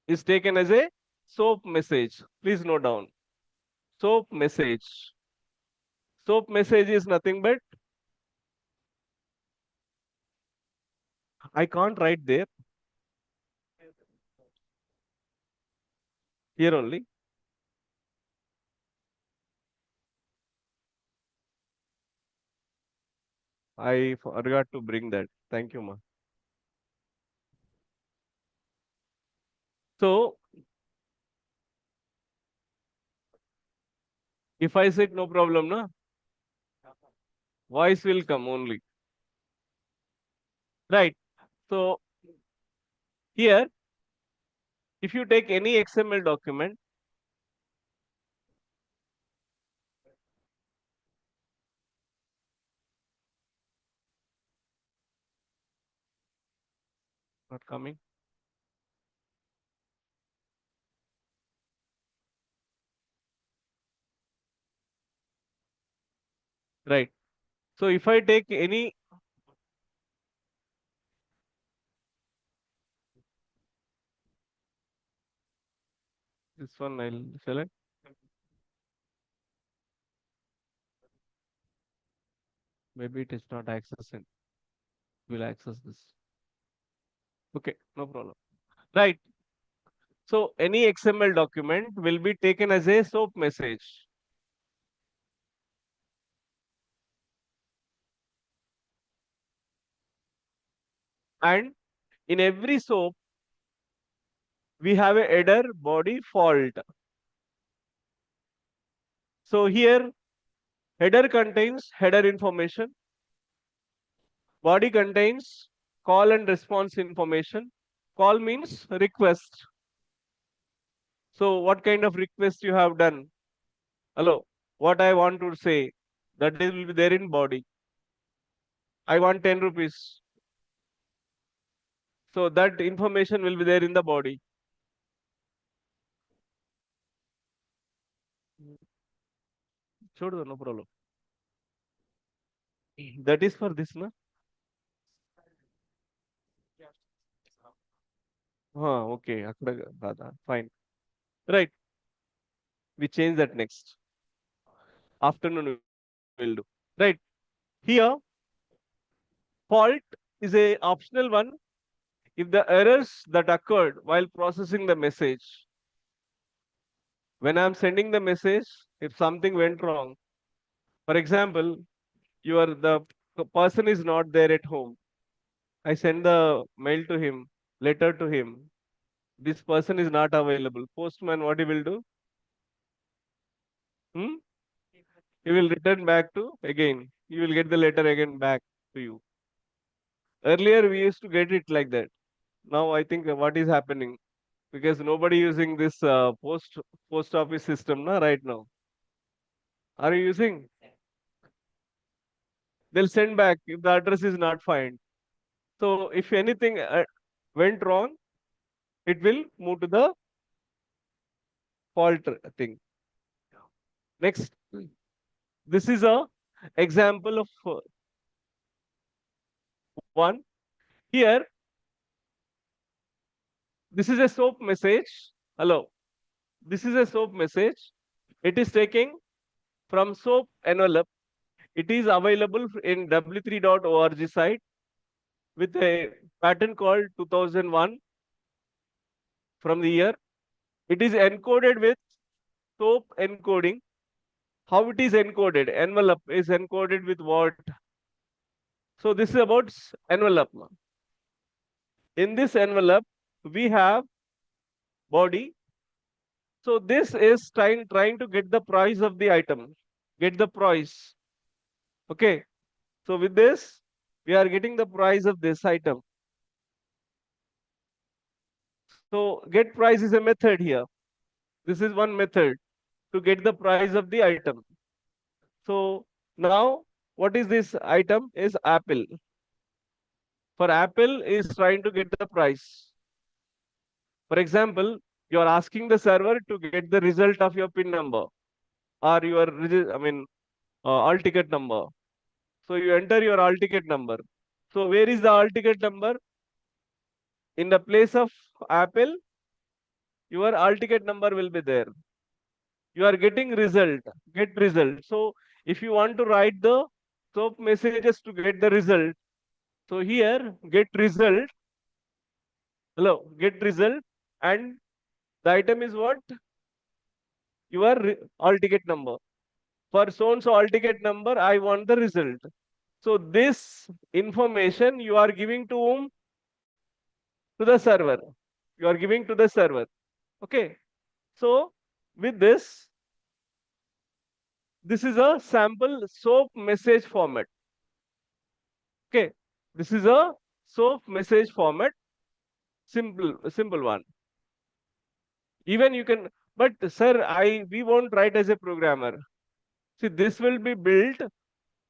is taken as a SOAP message. Please note down. SOAP message. SOAP message is nothing but I can't write there. Here only. I forgot to bring that. Thank you, ma. So if I said no problem, na, voice will come only. Right. So here, if you take any XML document, not coming. Right. So if I take any this one, I'll select. Maybe it is not accessing. We'll access this. Okay, no problem. Right. So any XML document will be taken as a SOAP message. And in every SOAP, we have a header body fault. So here, header contains header information. Body contains call and response information. Call means request. So what kind of request you have done? Hello, what I want to say, that is will be there in body. I want 10 rupees. So that information will be there in the body. Sure, no problem. That is for this, na? Okay. Fine. Right. We change that next. Afternoon will do. Right. Here, fault is a optional one. If the errors that occurred while processing the message, when I'm sending the message, if something went wrong, for example, you are the The person is not there at home. I send the mail to him, letter to him. This person is not available. Postman, what he will do? Hmm? He will return back to again. You will get the letter again back to you. Earlier we used to get it like that. Now I think what is happening because nobody using this post office system na right now. Are you using? They'll send back if the address is not found. So if anything went wrong, it will move to the fault thing. Next, this is a example of one. Here, this is a SOAP message. Hello, this is a SOAP message. It is taking from SOAP envelope. It is available in w3.org site with a pattern called 2001 from the year. It is encoded with SOAP encoding. How it is encoded? Envelope is encoded with what? So this is about envelope. In this envelope, we have body. So this is trying to get the price of the item. Get the price. Okay. So with this, we are getting the price of this item. So get price is a method here. This is one method to get the price of the item. So now what is this item? Is apple. For apple is trying to get the price. For example, you are asking the server to get the result of your PIN number or your all ticket number. So you enter your all ticket number. So where is the all ticket number? In the place of apple, your all ticket number will be there. You are getting result, get result. So if you want to write the SOAP messages to get the result, so here get result, hello, get result, and the item is what? Your all ticket number. For so and so all ticket number, I want the result. So this information you are giving to whom? To the server. You are giving to the server. Okay. So with this is a sample SOAP message format. Okay. This is a SOAP message format. Simple one. Even you can, but sir, we won't write as a programmer. See, this will be built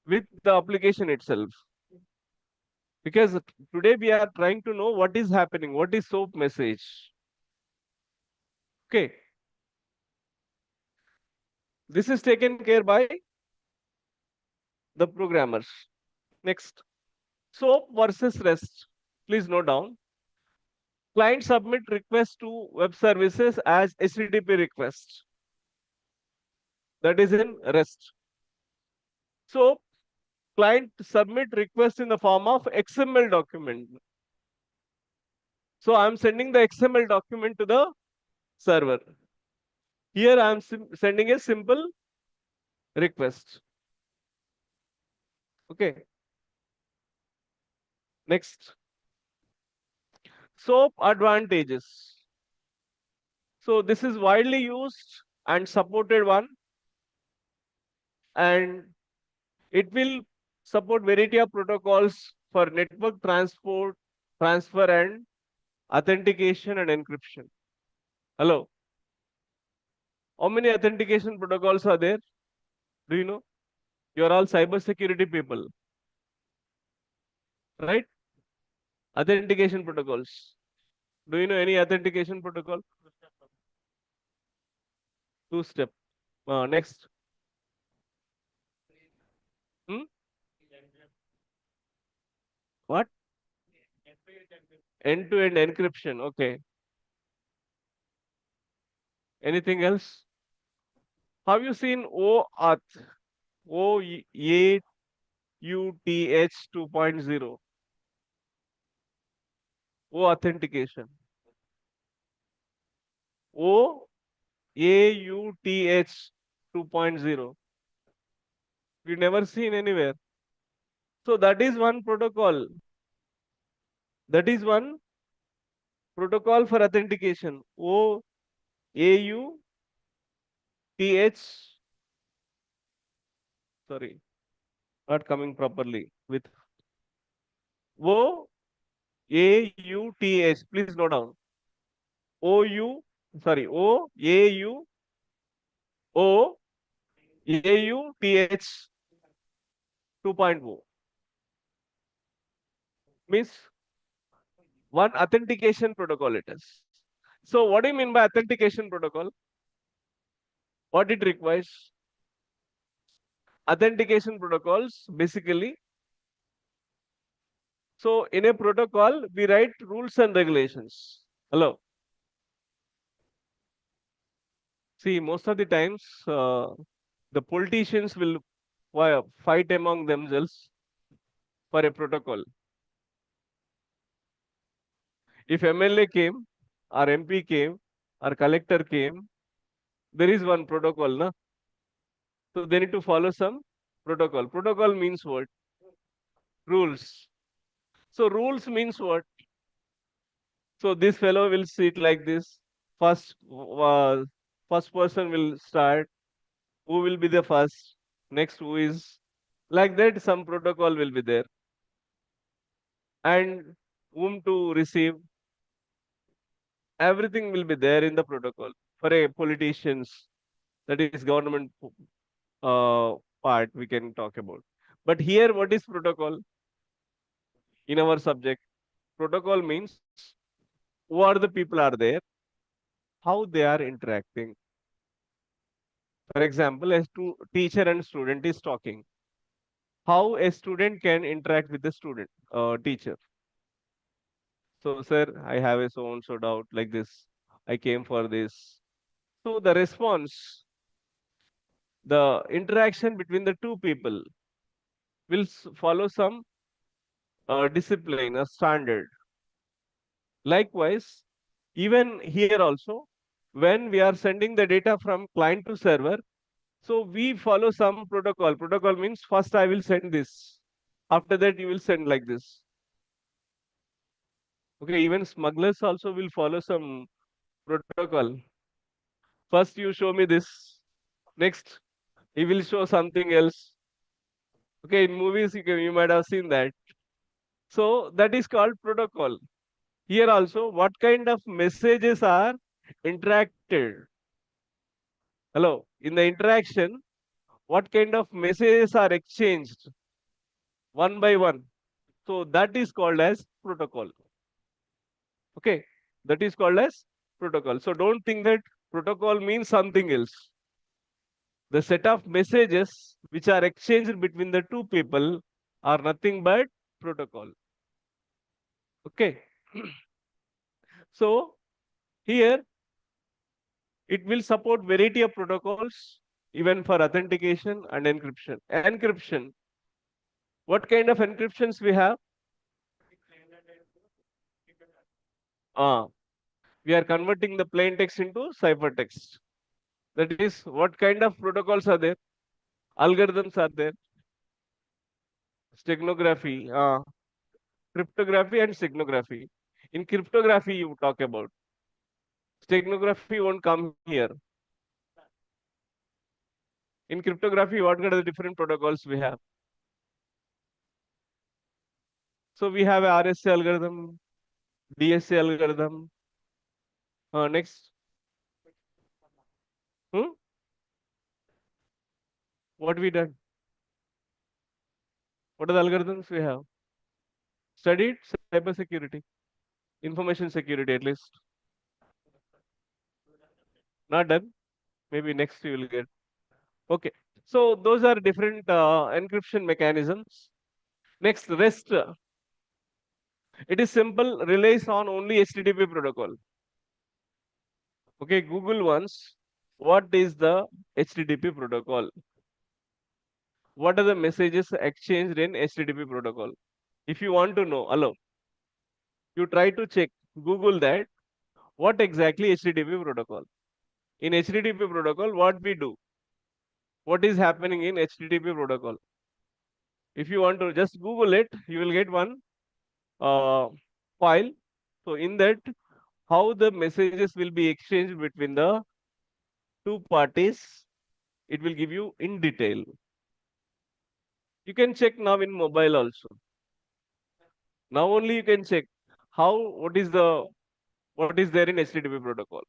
with the application itself. Because today we are trying to know what is happening, what is SOAP message. Okay. This is taken care by the programmers. Next, SOAP versus REST. Please note down. Client submit request to web services as HTTP request. That is in REST. So client submit request in the form of XML document. So I'm sending the XML document to the server. Here I'm sending a simple request. Okay. Next. SOAP advantages. So this is widely used and supported one, and it will support variety of protocols for network transfer and authentication and encryption. Hello. How many authentication protocols are there? Do you know? You're all cybersecurity people, right? Authentication protocols. Do you know any authentication protocol? Two step. Next. Hmm? What? End-to-end encryption. Okay. Anything else? Have you seen OAuth? OAuth 2.0. O authentication. OAuth 2.0. You never seen anywhere. So that is one protocol. That is one protocol for authentication. OAuth. Sorry, not coming properly. With OAuth. Please note down. OU. Sorry. OAuth 2.0 means one authentication protocol it is. So what do you mean by authentication protocol? What it requires? Authentication protocols basically. So in a protocol, we write rules and regulations. Hello. See, most of the times, the politicians will fight among themselves for a protocol. If MLA came, or MP came, or collector came, there is one protocol, na? So they need to follow some protocol. Protocol means what? Rules. So rules means what? So this fellow will sit like this. First person will start. Who will be the first? Next, who is like that? Some protocol will be there, and whom to receive. Everything will be there in the protocol for a politicians. That is government part we can talk about. But here, what is protocol in our subject? Protocol means who are the people are there, how they are interacting. For example, a teacher and student is talking. How a student can interact with the student, teacher. So, sir, I have a so and so doubt like this. I came for this. So the response, the interaction between the two people will follow some discipline, a standard. Likewise, even here also, when we are sending the data from client to server, so we follow some protocol. Protocol means first I will send this. After that, you will send like this. Okay, even smugglers also will follow some protocol. First, you show me this. Next, he will show something else. Okay, in movies, you might have seen that. So that is called protocol. Here also, what kind of messages are interacted? Hello, in the interaction, what kind of messages are exchanged one by one? So that is called as protocol. Okay, that is called as protocol. So don't think that protocol means something else. The set of messages which are exchanged between the two people are nothing but protocol. Okay. So here it will support variety of protocols even for authentication and encryption. Encryption. What kind of encryptions we have? Uh, we are converting the plain text into ciphertext. That is, what kind of protocols are there? Algorithms are there. Steganography, cryptography and steganography. In cryptography, you talk about. Steganography won't come here. In cryptography, what are the different protocols we have? So we have a RSA algorithm, DSA algorithm. Next. Hmm? What we done? What are the algorithms we have? Studied cyber security, information security at least. Not done. Maybe next you will get. Okay. So those are different encryption mechanisms. Next, REST. It is simple, relies on only HTTP protocol. Okay, Google once. What is the HTTP protocol? What are the messages exchanged in HTTP protocol? If you want to know, allow. You try to check, Google that. What exactly HTTP protocol? In HTTP protocol, what we do? What is happening in HTTP protocol? If you want to just Google it, you will get one uh, file. So in that, how the messages will be exchanged between the two parties, it will give you in detail. You can check now in mobile also. Now only you can check how what is there in HTTP protocol.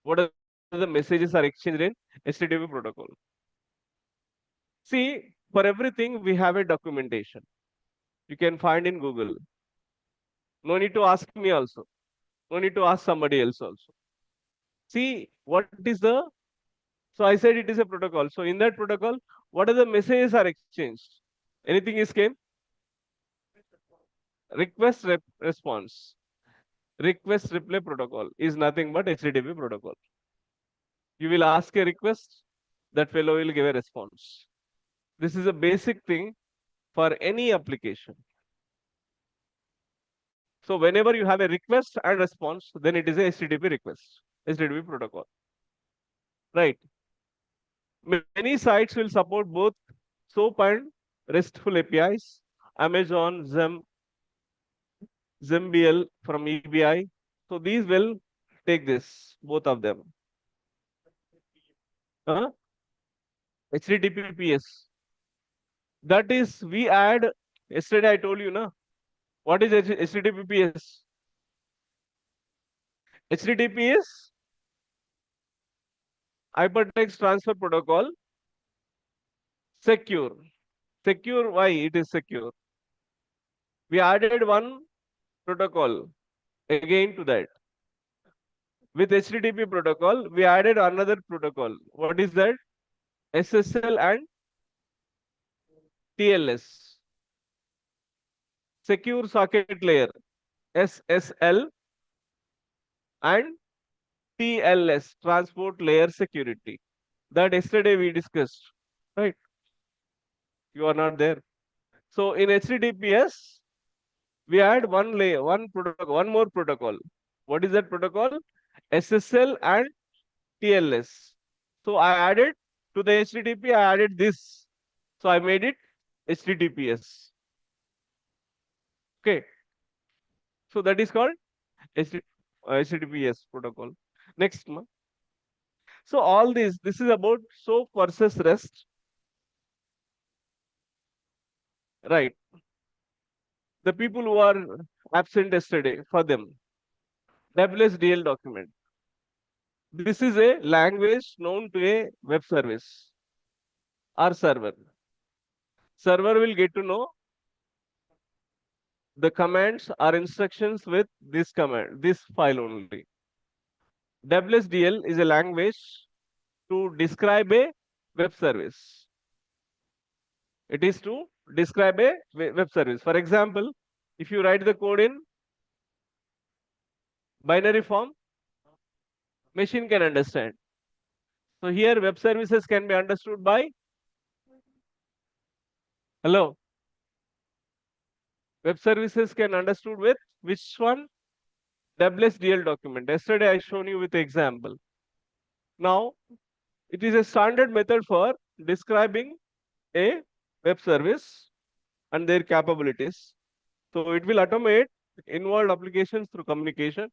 What are the messages are exchanged in HTTP protocol. See, for everything we have a documentation. You can find in Google. No need to ask me also. No need to ask somebody else also. See, what is the so I said it is a protocol. So in that protocol, what are the messages are exchanged? Anything is came? Response. Request reply protocol is nothing but HTTP protocol. You will ask a request, that fellow will give a response. This is a basic thing for any application. So whenever you have a request and response, then it is a HTTP request, HTTP protocol. Right. Many sites will support both SOAP and RESTful APIs. Amazon, ZemBL from EBI. So these will take this, both of them. HTTPS. That is, we add, yesterday I told you, na? What is HTTPS? HTTP is Hypertext Transfer Protocol. Secure. Secure, why it is secure? We added one protocol again to that. With HTTP protocol, we added another protocol. What is that? SSL and TLS. Secure Socket Layer. SSL and TLS, Transport Layer Security. That yesterday we discussed, right? You are not there. So in HTTPS, we add one layer, one protocol, one more protocol. What is that protocol? SSL and TLS. So I added to the HTTP, I added this. So I made it HTTPS. Okay. So that is called HTTPS protocol. Next. So all this is about SOAP versus REST. Right. The people who are absent yesterday, for them. WSDL document. This is a language known to a web service or server. Server will get to know the commands or instructions with this command, this file only. WSDL is a language to describe a web service. It is to describe a web service. For example, if you write the code in binary form, machine can understand. So here web services can be understood by, hello, web services can understood with which one? WSDL document. Yesterday I shown you with example. Now it is a standard method for describing a web service and their capabilities. So it will automate involved applications through communication.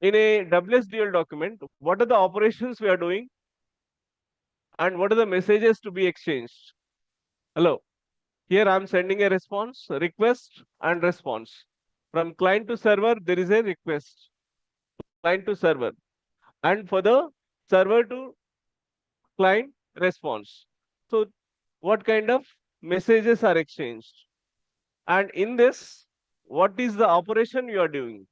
In a WSDL document, what are the operations we are doing and what are the messages to be exchanged? Hello, here I'm sending a response, request and response. From client to server, there is a request, client to server. And for the server to client, response. So what kind of messages are exchanged? And in this, what is the operation you are doing?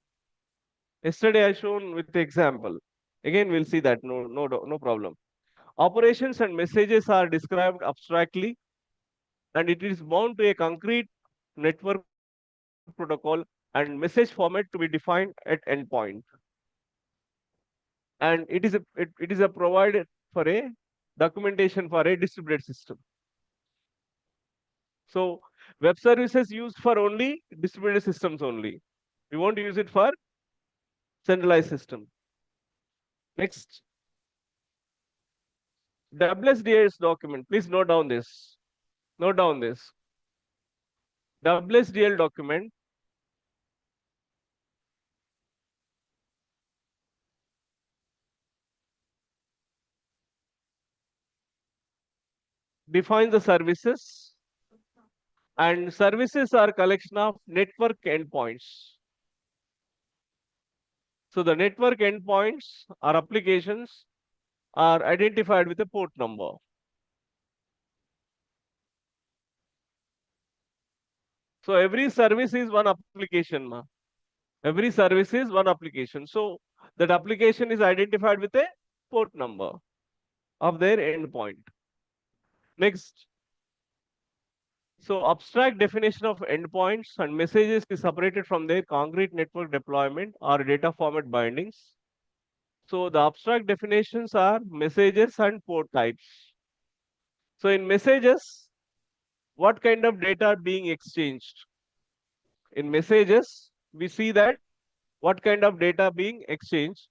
Yesterday I shown with the example. Again, we'll see that, no problem. Operations and messages are described abstractly, and it is bound to a concrete network protocol and message format to be defined at endpoint. And it is a provided for a documentation for a distributed system. So web services used for only distributed systems only. We won't use it for centralized system. Next, WSDS document. Please note down this. Note down this. WSDL document defines the services, and services are collection of network endpoints. So the network endpoints or applications are identified with a port number. So every service is one application. Every service is one application. So that application is identified with a port number of their endpoint. Next, so abstract definition of endpoints and messages is separated from their concrete network deployment or data format bindings. So the abstract definitions are messages and port types. So in messages, what kind of data are being exchanged? In messages, we see that what kind of data being exchanged.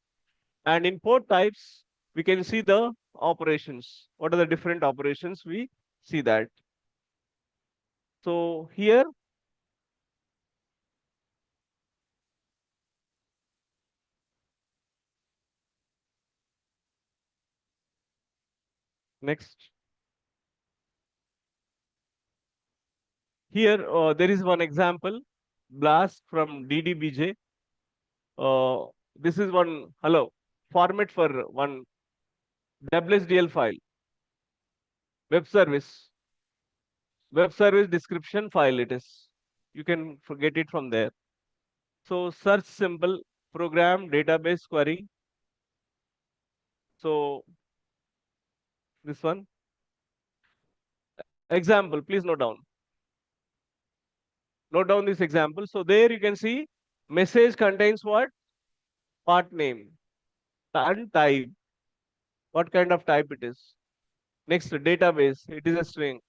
And in port types, we can see the operations. What are the different operations? We see that. So here, next. Here, there is one example, blast from DDBJ. This is one, hello, format for one WSDL file, web service, web service description file it is. You can forget it from there. So search simple program database query. So this one, example, please note down. Note down this example. So there you can see message contains what? Part name and type. What kind of type it is? Next, database. It is a string.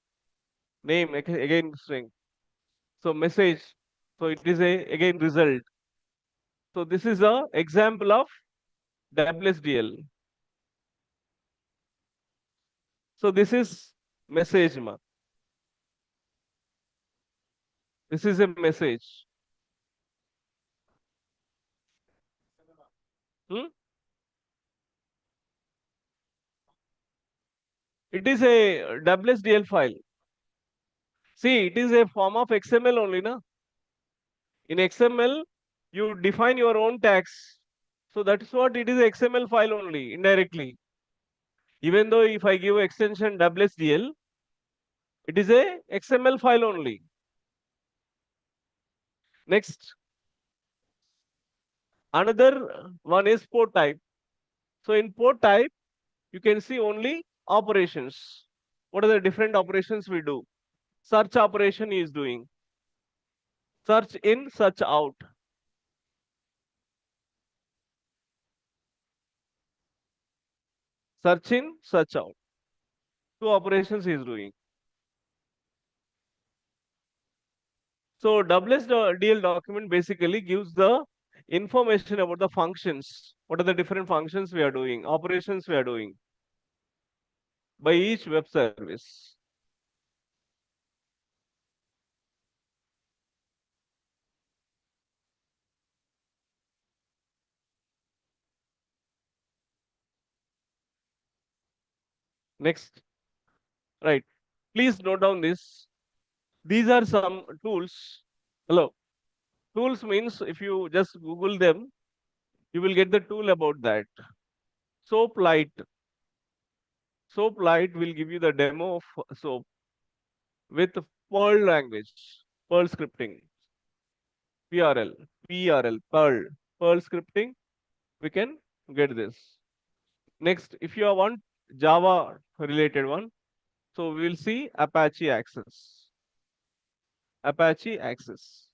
Name again string. So message. So it is a again result. So this is a example of WSDL. So this is message. This is a message. Hmm? It is a WSDL file. See, it is a form of XML only, na? In XML, you define your own tags. So that is what it is XML file only, indirectly. Even though if I give extension WSDL, it is a XML file only. Next, another one is port type. So in port type, you can see only operations. What are the different operations we do? Search operation is doing. Search in, search out. Search in, search out. Two operations is doing. So WSDL document basically gives the information about the functions. What are the different functions we are doing, operations we are doing by each web service. Next, right. Please note down this. These are some tools. Hello. Tools means if you just Google them, you will get the tool about that. Soap Light. Soap Light will give you the demo of soap with Perl language, Perl scripting, PRL, Perl, Perl scripting. We can get this. Next, if you want Java related one, so we will see Apache Access. Apache Access.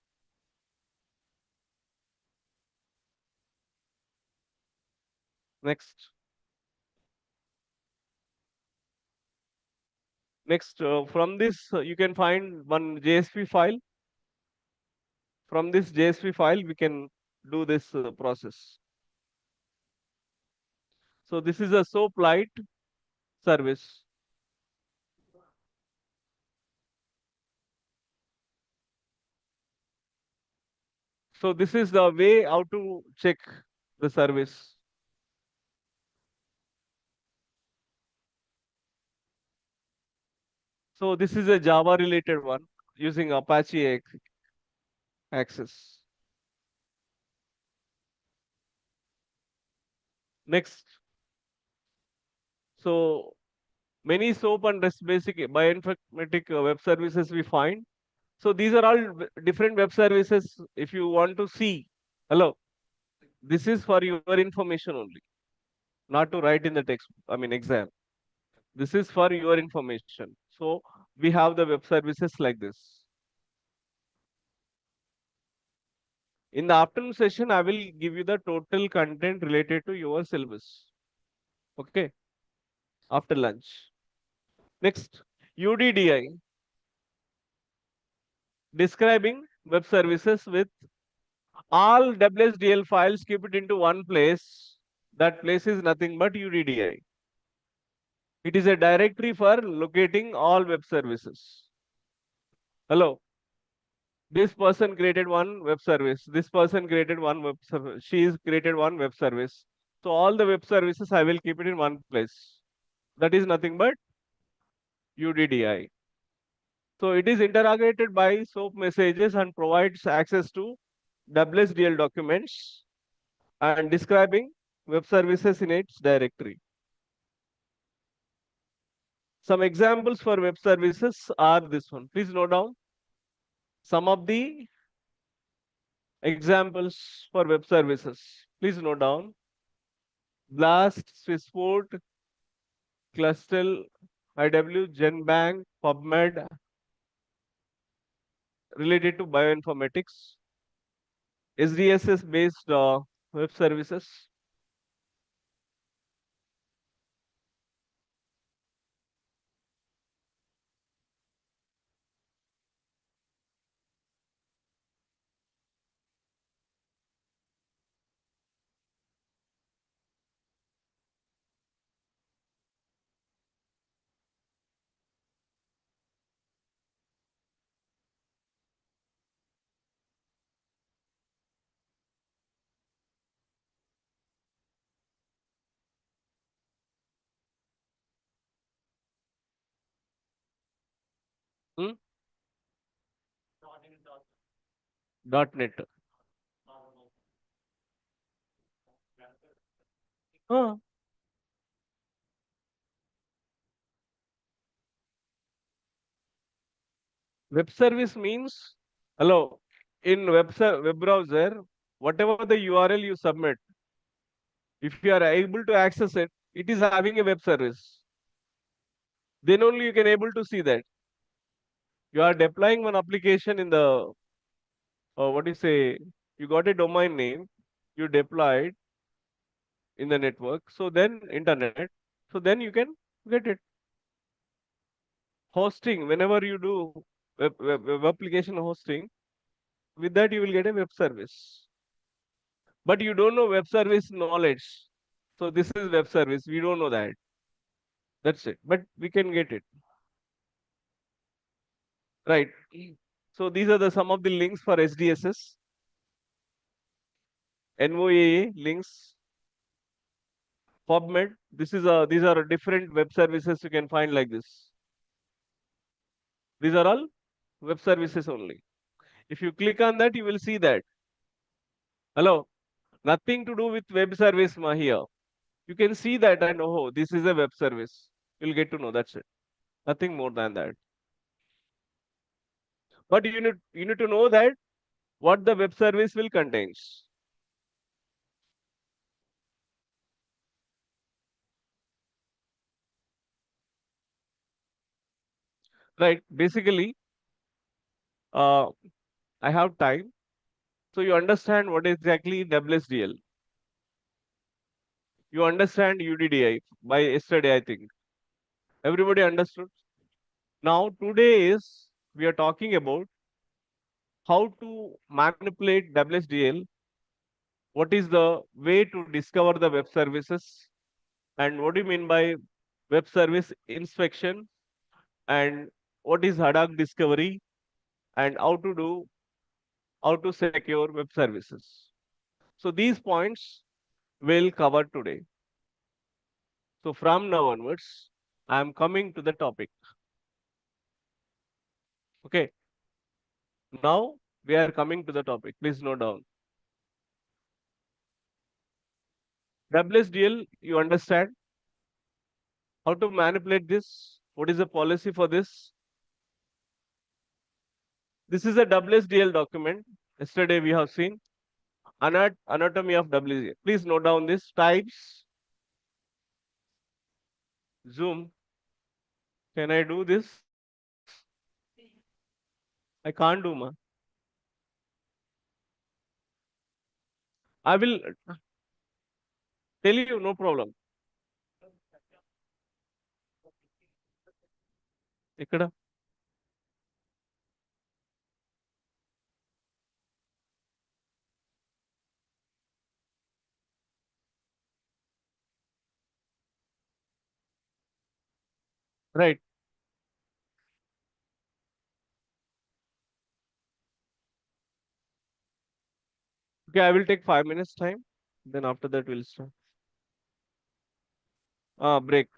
Next. Next, from this, you can find one JSP file. From this JSP file, we can do this process. So this is a SOAP Lite service. So this is the way how to check the service. So this is a Java related one using Apache Access. Next, so many SOAP and REST basic bioinformatic web services we find. So these are all different web services. If you want to see, hello, this is for your information only, not to write in the text. I mean exam. This is for your information. So we have the web services like this. In the afternoon session, I will give you the total content related to your syllabus. Okay, after lunch. Next, UDDI, describing web services with all WSDL files, keep it into one place. That place is nothing but UDDI. It is a directory for locating all web services. Hello. This person created one web service. This person created one web service. She is created one web service. So all the web services, I will keep it in one place. That is nothing but UDDI. So it is interrogated by SOAP messages and provides access to WSDL documents and describing web services in its directory. Some examples for web services are this one. Please note down some of the examples for web services. Please note down Blast, Swissport, Clustal, IW, GenBank, PubMed related to bioinformatics, SDSS based web services. Hmm? .NET. Huh. Web service means, hello, in web browser, whatever the URL you submit, if you are able to access it, it is having a web service. Then only you can able to see that. You are deploying one application in the, what do you say, you got a domain name, you deployed in the network, so then internet, so then you can get it. Hosting, whenever you do web application hosting, with that you will get a web service. But you don't know web service knowledge. So this is web service. We don't know that. That's it. But we can get it. Right. So these are the some of the links for SDSS, NOAA links, PubMed. These are different web services you can find like this. These are all web services only. If you click on that, you will see that. Hello. Nothing to do with web service here. You can see that and oh, this is a web service. You'll get to know that's it. Nothing more than that. But you need to know that what the web service will contains. Right. Basically, uh, I have time. So you understand what is exactly WSDL. You understand UDDI by yesterday, I think. Everybody understood. Now today is we are talking about how to manipulate WSDL. What is the way to discover the web services and what do you mean by web service inspection and what is ad hoc discovery and how to do how to secure web services. So these points we'll cover today. So from now onwards, I am coming to the topic. Okay. Now we are coming to the topic. Please note down. WSDL, you understand how to manipulate this? What is the policy for this? This is a WSDL document. Yesterday we have seen anatomy of WSDL. Please note down this types. Zoom. Can I do this? I can't do, ma. I will tell you, no problem. ఇక్కడ right. Okay, I will take 5 minutes time. Then after that we'll start. Break.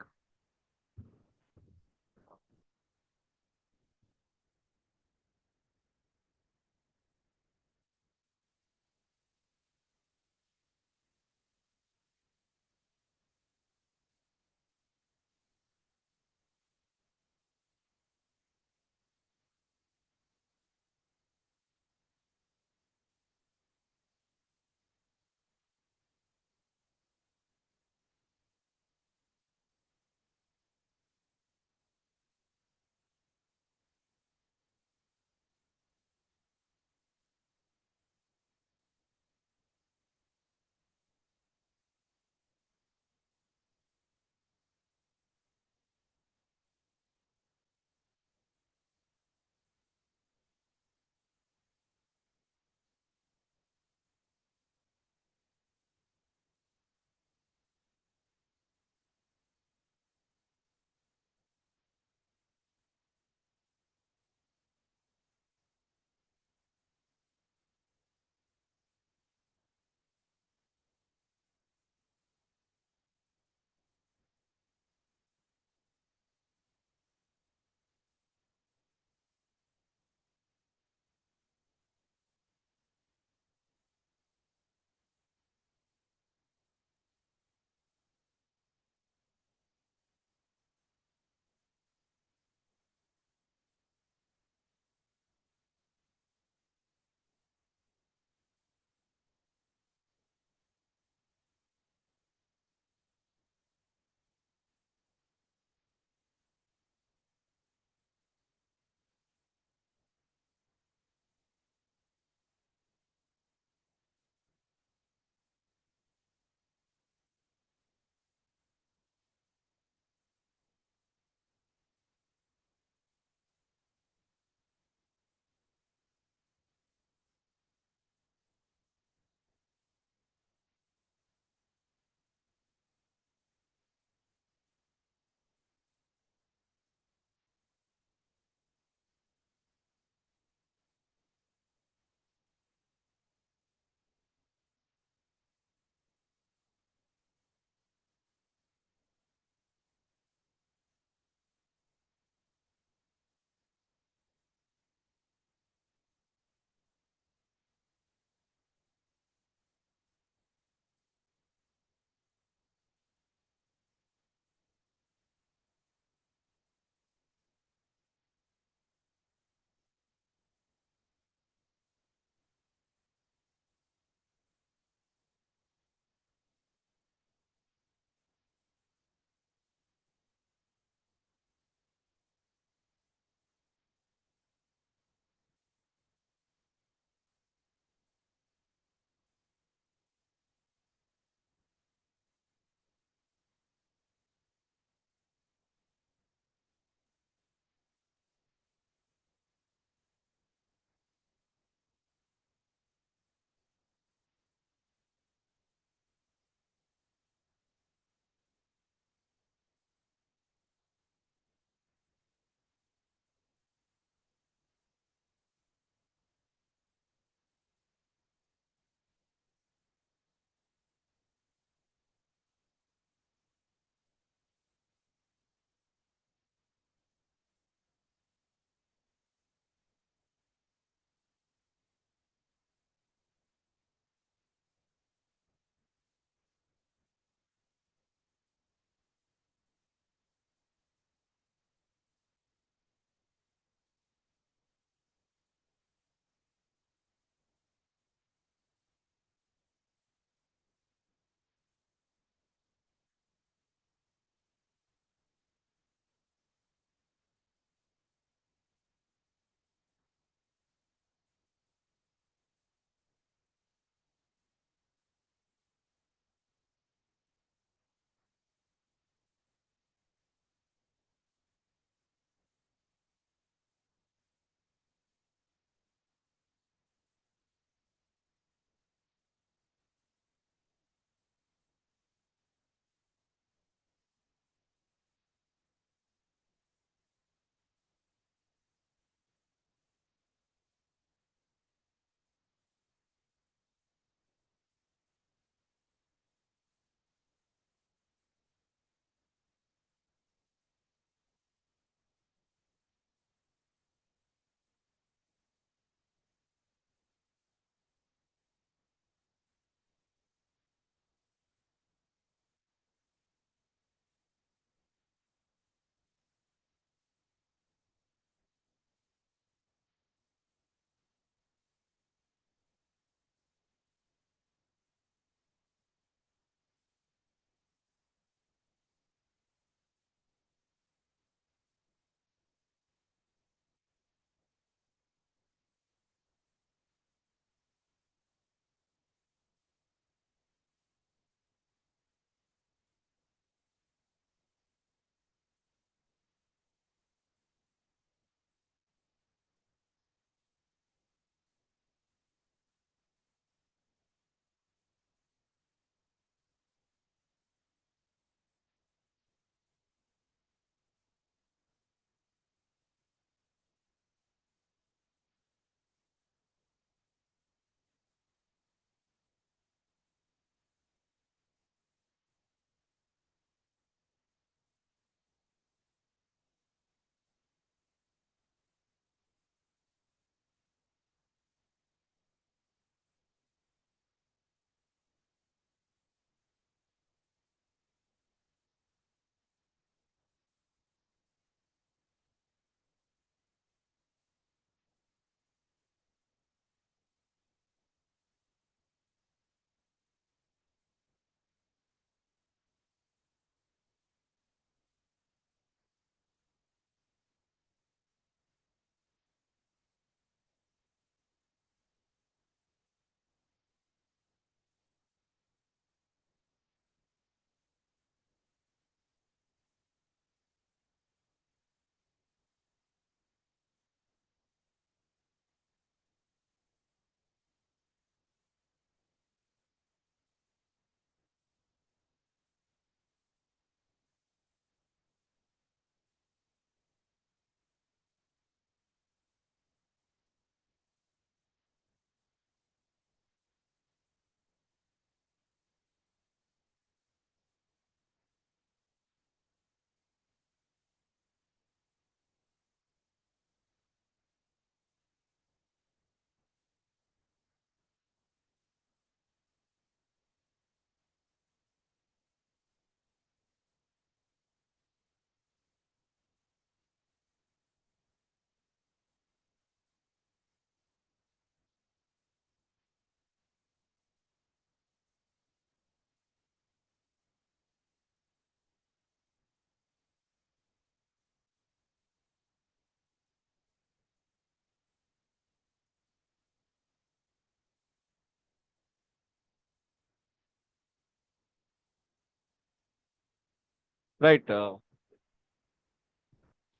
Right.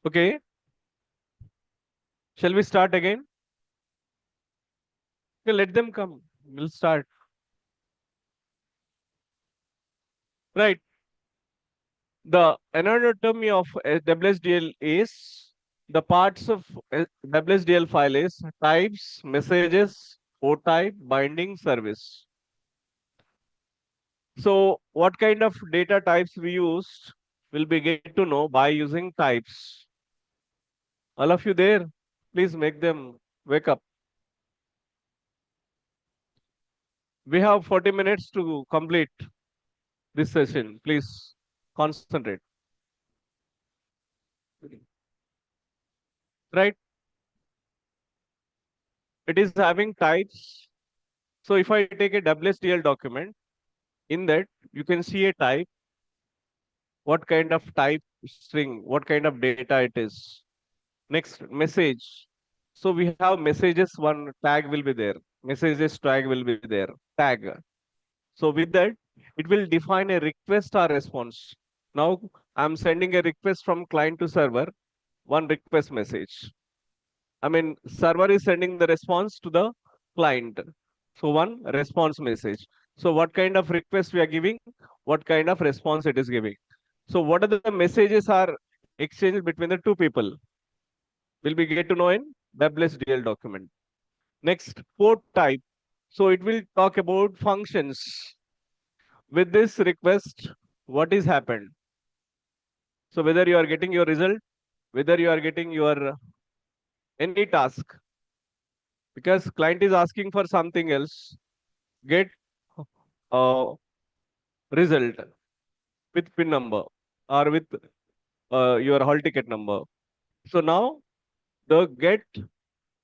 Okay. Shall we start again? Okay, let them come. We'll start. Right. The anatomy of a WSDL is the parts of a WSDL file is types, messages, O type, binding, service. So what kind of data types we used will be get to know by using types. All of you there, please make them wake up. We have 40 minutes to complete this session. Please concentrate. Right? It is having types. So if I take a WSDL document, in that you can see a type, what kind of type string, what kind of data it is. Next, message. So we have messages, one tag will be there. Messages tag will be there. Tag. So with that, it will define a request or response. Now I'm sending a request from client to server, one request message. I mean, server is sending the response to the client. So one response message. So what kind of request we are giving, what kind of response it is giving. So what are the messages are exchanged between the two people will be get to know in WSDL document. Next, port type. So it will talk about functions. With this request, what is happened? So whether you are getting your result, whether you are getting your any task, because client is asking for something else, get uh, result with pin number or with your hall ticket number. So now the get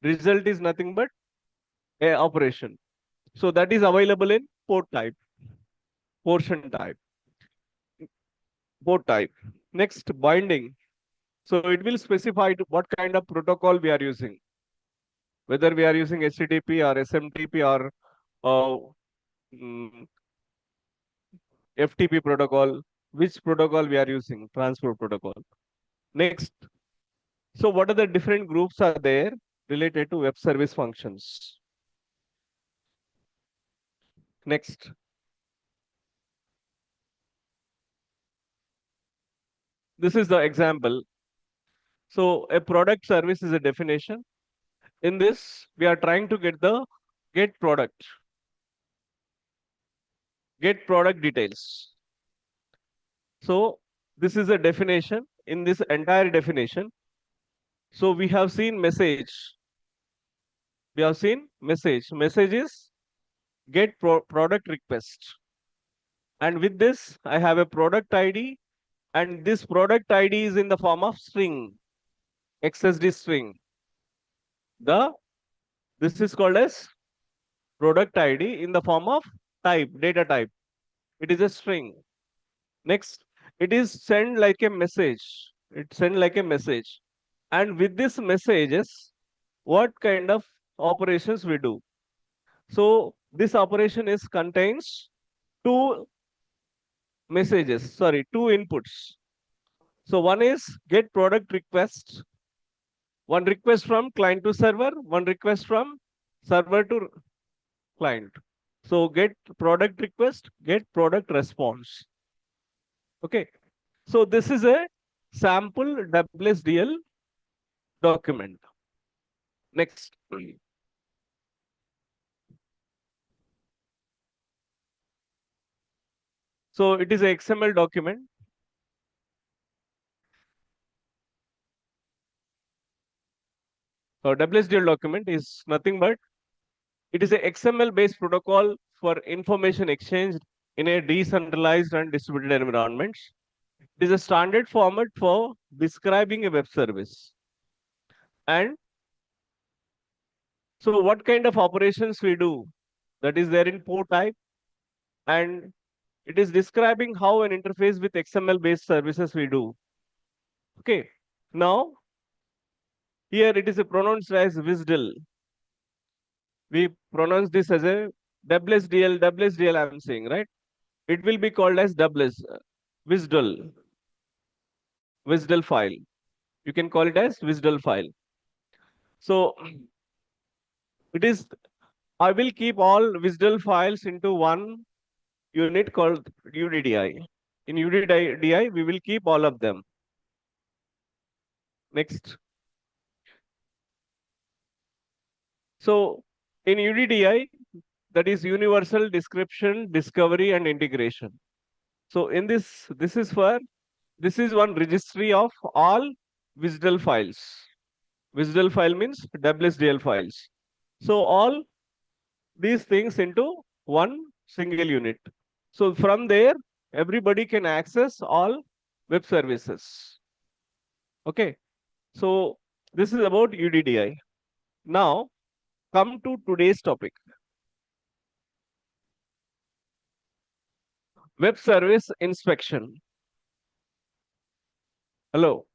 result is nothing but a operation. So that is available in port type, portion type, port type. Next, binding. So it will specify what kind of protocol we are using, whether we are using HTTP or SMTP or uh, mm, FTP protocol, which protocol we are using, transport protocol. Next, so what are the different groups are there related to web service functions? Next, this is the example. So a product service is a definition. In this, we are trying to get the get product, get product details. So this is a definition. In this entire definition, so we have seen message. We have seen message. Message is get product request. And with this, I have a product ID. And this product ID is in the form of string, XSD string. The This is called as product ID in the form of type, data type. It is a string. Next, it is sent like a message. It sent like a message. And with this messages, what kind of operations we do? So this operation is contains two messages, sorry, two inputs. So one is get product request, one request from client to server, one request from server to client. So get product request, get product response. Okay. So this is a sample WSDL document. Next. So it is a XML document. So WSDL document is nothing but it is a XML based protocol for information exchange in a decentralized and distributed environments. It is a standard format for describing a web service. And so what kind of operations we do? That is there in port type. And it is describing how an interface with XML based services we do. Okay. Now, here it is pronounced as WSDL. We pronounce this as a WSDL, I am saying, right? It will be called as WSDL. WSDL file. You can call it as WSDL file. So it is, I will keep all WSDL files into one unit called UDDI. In UDDI, we will keep all of them. Next. So in UDDI, that is Universal Description, Discovery, and Integration. So in this is one registry of all WSDL files. WSDL file means WSDL files. So all these things into one single unit. So from there, everybody can access all web services. Okay. So this is about UDDI. Now come to today's topic. Web service inspection. Hello.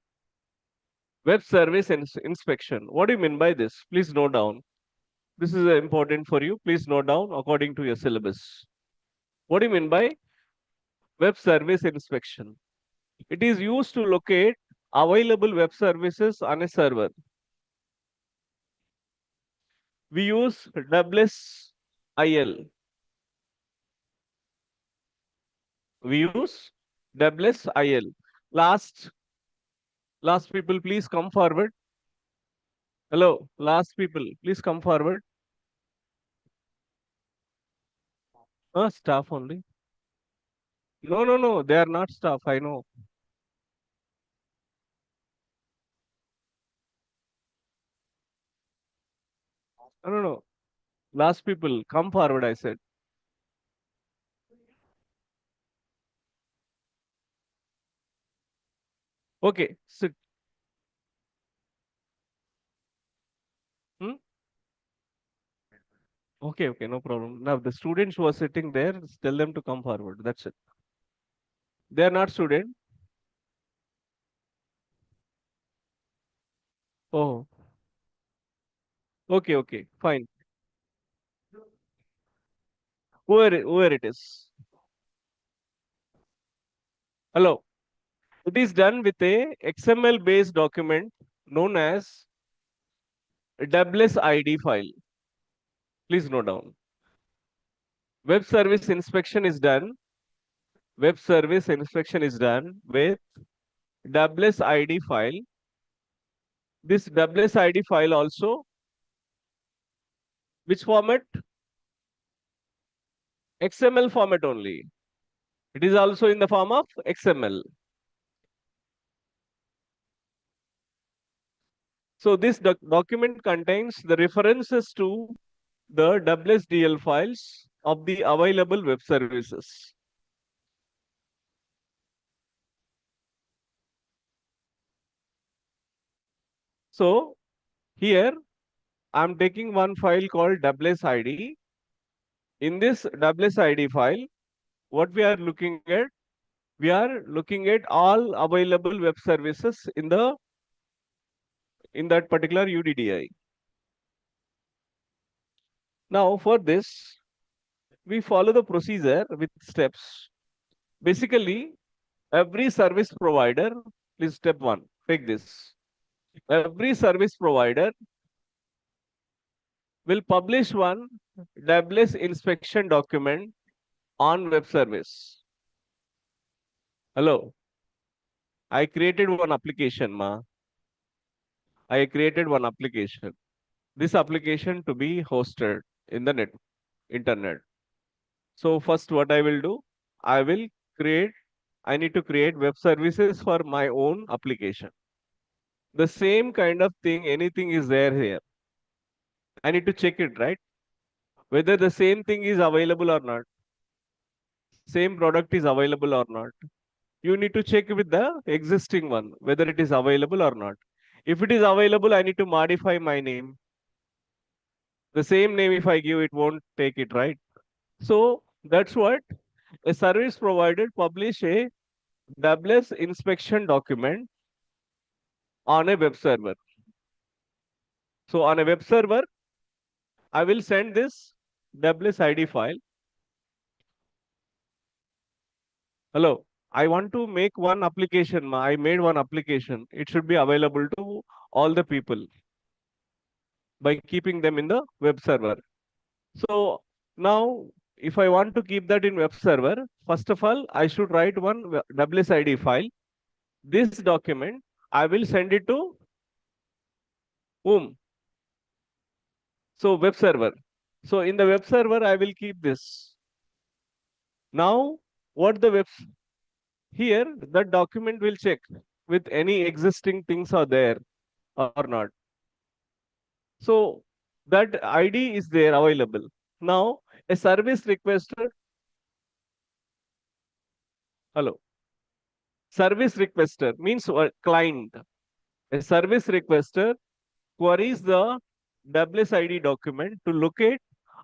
Web service inspection. What do you mean by this? Please note down. This is important for you. Please note down according to your syllabus. What do you mean by web service inspection? It is used to locate available web services on a server. We use WSIL. We use WSIL. Last people, please come forward. Hello, last people, please come forward. Staff only. No, no, no, they are not staff. I know. No, no, no. Last people, come forward, I said. Okay, sit. Hmm? Okay, okay, no problem. Now, the students who are sitting there, tell them to come forward. That's it. They are not student. Oh, okay, okay, fine. Whoever it is. Hello. It is done with a XML-based document known as WSID file. Please note down. Web service inspection is done. Web service inspection is done with WSID file. This WSID file also, which format? XML format only. It is also in the form of XML. So this document contains the references to the WSDL files of the available web services. So here I'm taking one file called WSID. In this WSID file, what we are looking at, we are looking at all available web services in that particular UDDI. Now for this, we follow the procedure with steps. Basically, every service provider, please step one, take this. Every service provider will publish one WS inspection document on web service. Hello. I created one application, ma. I created one application. This application to be hosted in the internet. So first what I will do, I will create, I need to create web services for my own application. The same kind of thing, anything is there here. I need to check it, right? Whether the same thing is available or not. Same product is available or not. You need to check with the existing one, whether it is available or not. If it is available, I need to modify my name. The same name, if I give, it won't take it, right? So that's what a service provider publish a WS inspection document on a web server. So on a web server, I will send this WSID file. Hello. I want to make one application. I made one application. It should be available to all the people by keeping them in the web server. So now, if I want to keep that in web server, first of all, I should write one WSID file. This document, I will send it to whom? So web server. So in the web server, I will keep this. Now, what the web here, the document will check with any existing things are there or not. So that ID is there available. Now, a service requester, hello, service requester means what? Client. A service requester queries the WSID document to locate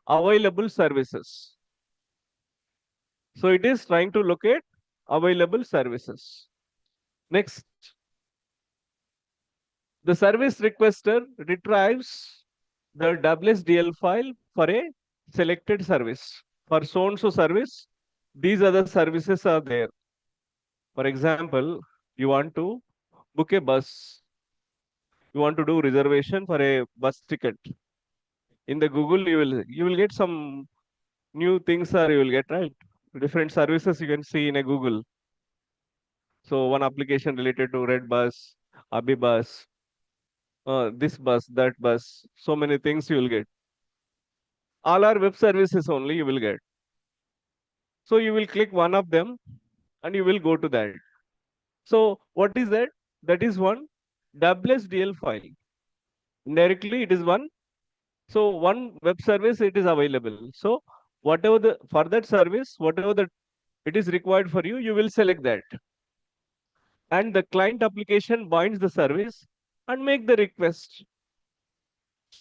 available services. So it is trying to locate available services. Next, the service requester retrieves the WSDL file for a selected service. For so and so service, these other services are there. For example, you want to book a bus. You want to do reservation for a bus ticket. In the Google, you will get some new things or you will get right. Different services you can see in a Google. So one application related to Red Bus, Abi Bus, this bus, that bus. So many things you will get. All are web services only you will get. So you will click one of them and you will go to that. So what is that? That is one WSDL file. Indirectly, it is one. So one web service it is available. So whatever the for that service, whatever the it is required for you, you will select that. And the client application binds the service and make the request.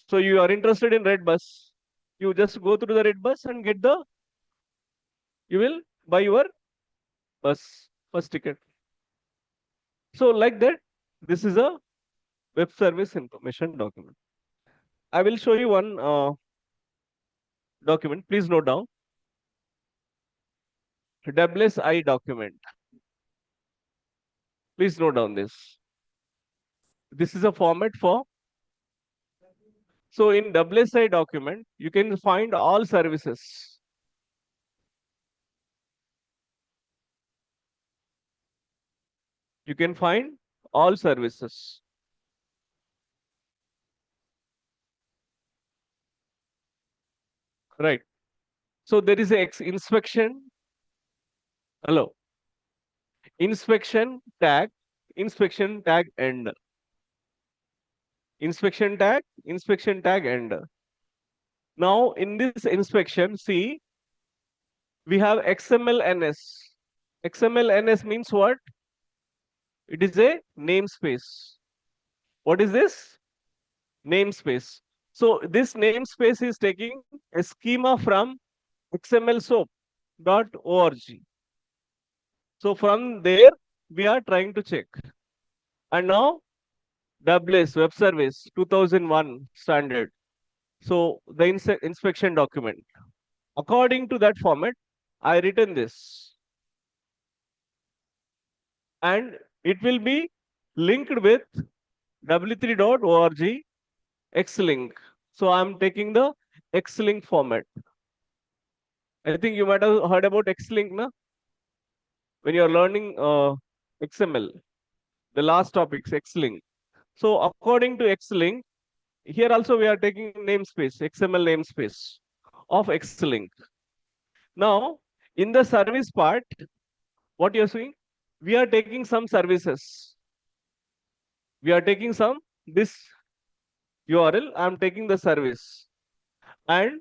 So you are interested in red bus. You just go through the red bus and get the you will buy your bus ticket. So like that, this is a web service information document. I will show you one document. Please note down. WSI document. Please note down this. This is a format for. So in WSI document, you can find all services. You can find all services. Right. So there is a inspection. Hello. Inspection tag end. Inspection tag end. Now in this inspection, see, we have XMLNS. XMLNS means what? It is a namespace. What is this? Namespace. So this namespace is taking a schema from xmlsoap.org. So from there, we are trying to check. And now WS Web Service 2001 standard. So the inspection document. According to that format, I written this. And it will be linked with w3.org xlink. So I'm taking the xlink format. I think you might have heard about xlink, na? When you're learning XML, the last topic is xlink. So according to xlink, here also we are taking namespace, XML namespace of xlink. Now, in the service part, what you're seeing, we are taking some services. We are taking this URL, I'm taking the service. And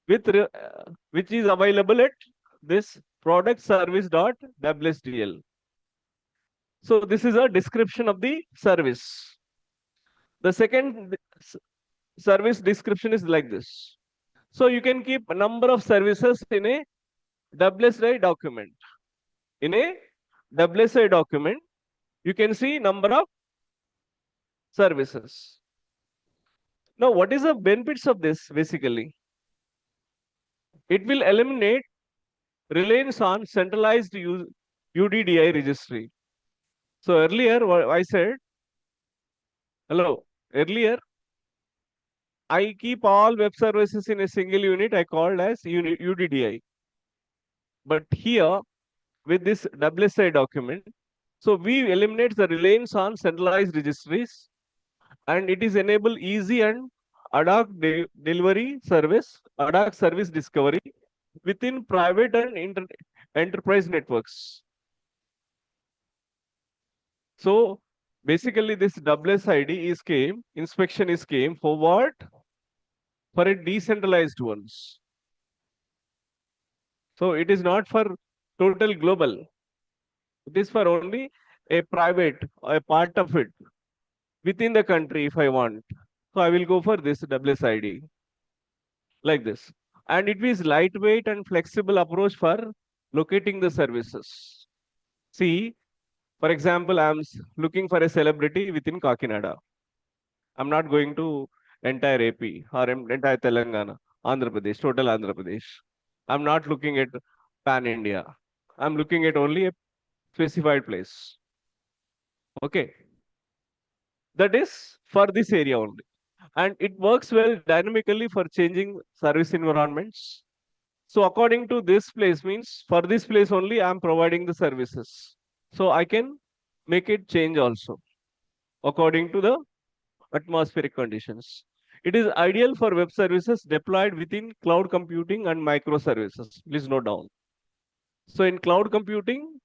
which is available at this product service.wsdl. So this is a description of the service. The second service description is like this. So you can keep a number of services in a WSI document. In a WSI document, you can see number of services. Now, what is the benefits of this basically? It will eliminate reliance on centralized UDDI registry. So earlier I said, hello, earlier I keep all web services in a single unit I called as UDDI. But here with this WSI document, so we eliminate the reliance on centralized registries and it is enable easy and ad hoc delivery service, ad hoc service discovery within private and enterprise networks. So basically this WSID is came, inspection is came for what? For a decentralized ones. So it is not for total global. It is for only a private, a part of it within the country if I want. So I will go for this WSID like this. And it is lightweight and flexible approach for locating the services. See, for example, looking for a celebrity within Kakinada. I'm not going to entire AP or entire Telangana, Andhra Pradesh, total Andhra Pradesh. I'm not looking at pan India. I'm looking at only a specified place. Okay, that is for this area only. And it works well dynamically for changing service environments. So according to this place means for this place only I'm providing the services. So I can make it change also according to the atmospheric conditions. It is ideal for web services deployed within cloud computing and microservices. Please note down. So in cloud computing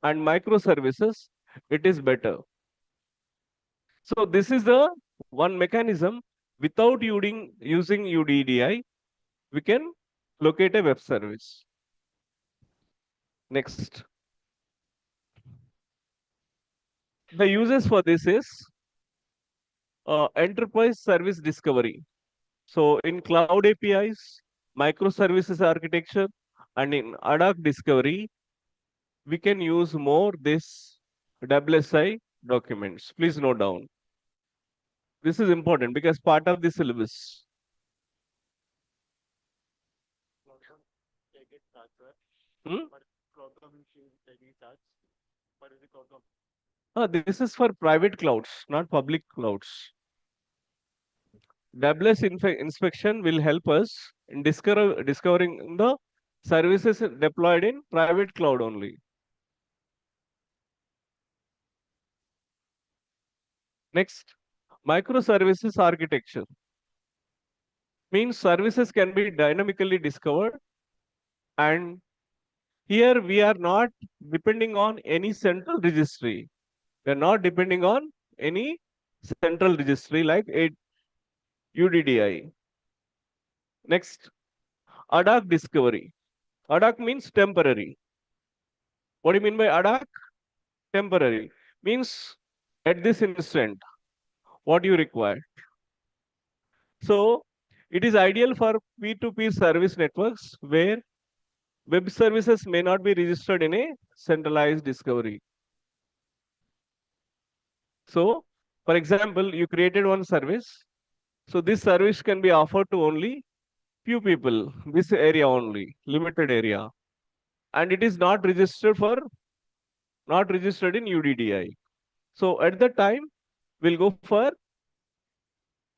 and microservices, it is better. So this is the one mechanism without using UDDI, we can locate a web service. Next. The uses for this is enterprise service discovery. So in cloud APIs, microservices architecture, and in ad hoc discovery, we can use more this WSI documents. Please note down. This is important because part of the syllabus. Hmm? This is for private clouds, not public clouds. WS inspection will help us in discovering the services deployed in private cloud only. Next, microservices architecture means services can be dynamically discovered, and here we are not depending on any central registry. We are not depending on any central registry like a UDDI. Next, ad hoc discovery. Ad hoc means temporary. What do you mean by ad hoc? Temporary means at this instant, what you require. So it is ideal for P2P service networks where web services may not be registered in a centralized discovery. So, for example, you created one service. So this service can be offered to only few people, this area only, limited area. And it is not registered in UDDI. So at the time, we'll go for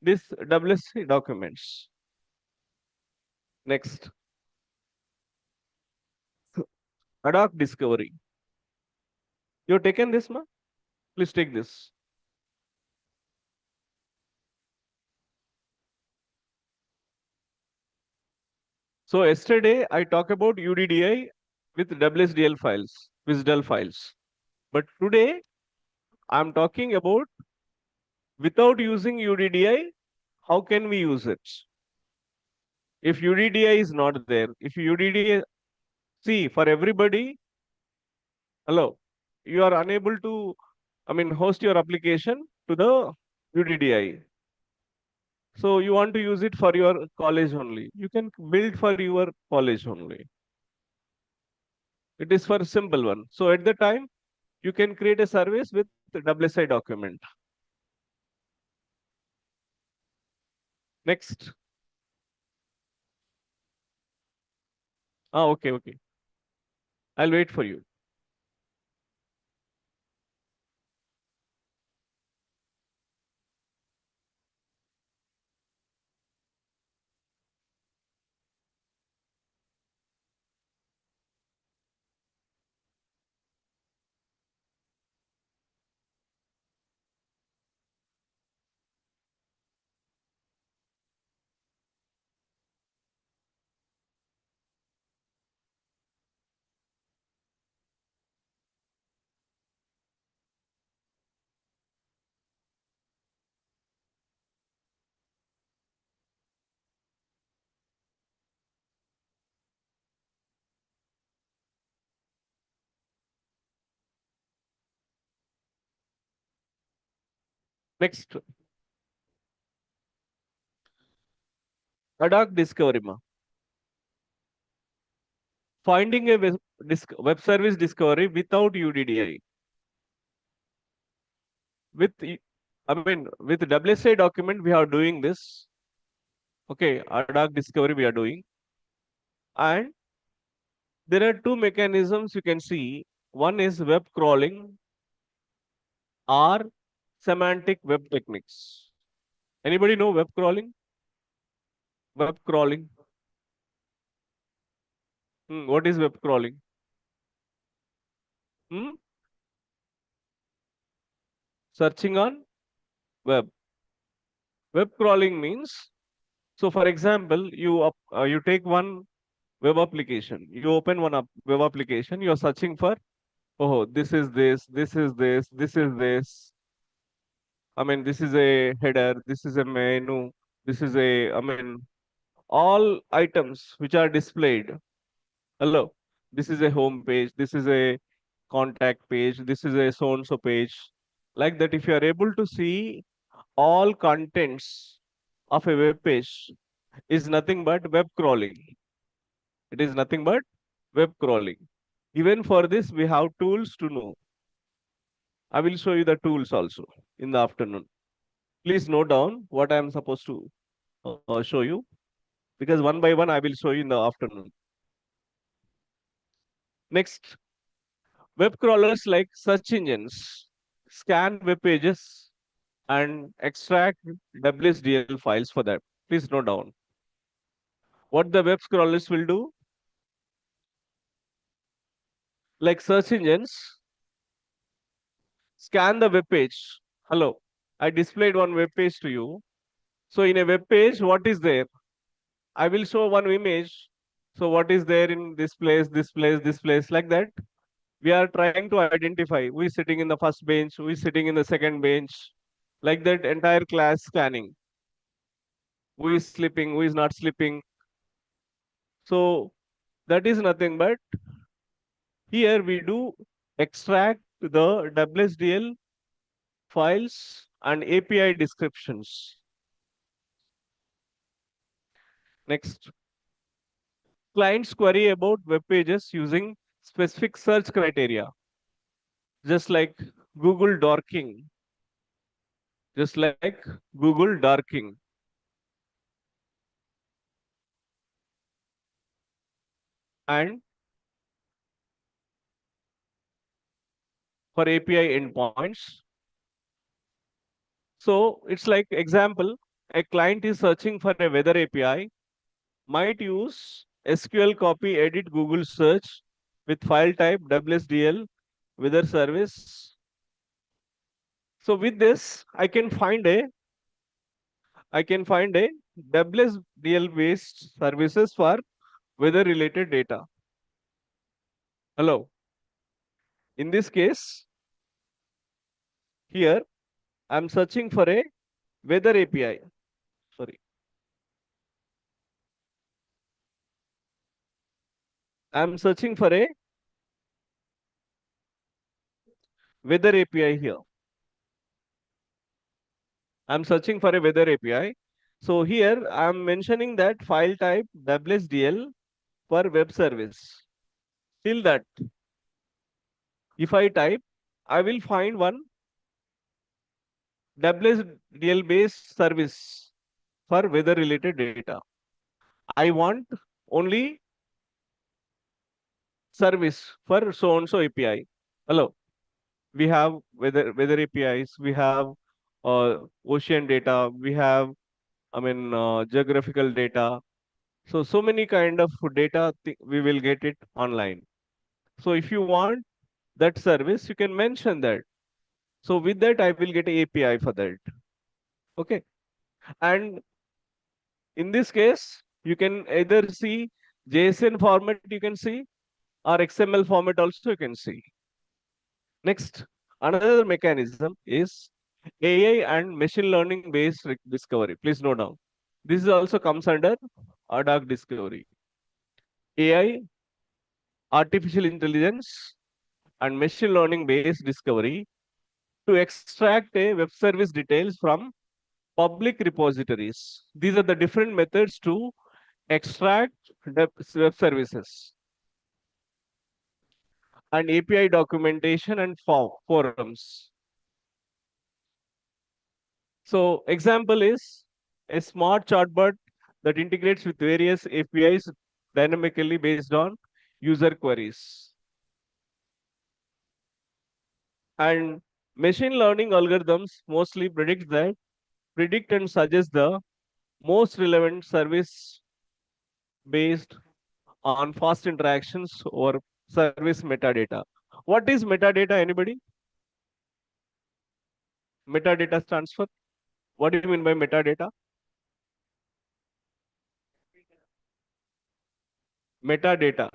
this WSC documents. Next, ad hoc discovery. You've taken this, ma? Please take this. So yesterday I talked about UDDI with WSDL files, WSDL files. But today I'm talking about without using UDDI, how can we use it? If UDDI is not there, if UDDI, see for everybody, hello, you are unable to, host your application to the UDDI. So you want to use it for your college only. You can build for your college only. It is for simple one. So at the time, you can create a service with the WSI document. Next. Okay. I'll wait for you. Next, ad hoc discovery. Finding a web service discovery without UDDI. With, with WSA document, we are doing this. Okay, ad hoc discovery we are doing. And there are two mechanisms you can see. One is web crawling or semantic web techniques. Anybody know web crawling? Web crawling. What is web crawling? Hmm? Searching on web. Web crawling means, so for example, you take one web application. You open one web application. You are searching for, oh, this is this, this is this, this is this. This is a header, this is a menu, this is all items which are displayed. Hello, this is a home page, this is a contact page, this is a so and so page. Like that, if you are able to see all contents of a web page, is nothing but web crawling. It is nothing but web crawling. Even for this, we have tools to know. I will show you the tools also in the afternoon. Please note down what I am supposed to show you, because one by one I will show you in the afternoon. Next, web crawlers like search engines scan web pages and extract WSDL files for that. Please note down. What the web crawlers will do, like search engines, scan the web page. Hello, I displayed one web page to you. So in a web page, what is there? I will show one image. So what is there in this place, this place, this place, like that? We are trying to identify who is sitting in the first bench, who is sitting in the second bench, like that entire class scanning. Who is sleeping, who is not sleeping. So that is nothing but here we do extract the WSDL files and API descriptions. Next, clients query about web pages using specific search criteria, just like Google dorking, just like Google dorking. And for API endpoints, so it's like example, a client is searching for a weather API, might use SQL copy edit Google search with file type WSDL weather service. So with this, I can find a WSDL based services for weather related data. Hello. In this case, here I'm searching for a weather API. Sorry. I'm searching for a weather API here. I'm searching for a weather API. So here I'm mentioning that file type WSDL for web service. Till that, if I type, I will find one WSDL based service for weather related data. I want only service for so and so API. Hello, we have weather APIs, we have ocean data, we have geographical data. So many kind of data we will get it online. So if you want that service, you can mention that. So with that, I will get a API for that. Okay. And in this case, you can either see JSON format you can see or XML format also you can see. Next, another mechanism is AI and machine learning based discovery. Please note down. This also comes under ad hoc discovery. AI, artificial intelligence, and machine learning based discovery to extract a web service details from public repositories. These are the different methods to extract web services and API documentation and forums. So example is a smart chatbot that integrates with various APIs dynamically based on user queries. And machine learning algorithms mostly predict and suggest the most relevant service based on fast interactions or service metadata. What is metadata? Anybody? Metadata stands for, what do you mean by metadata? Metadata.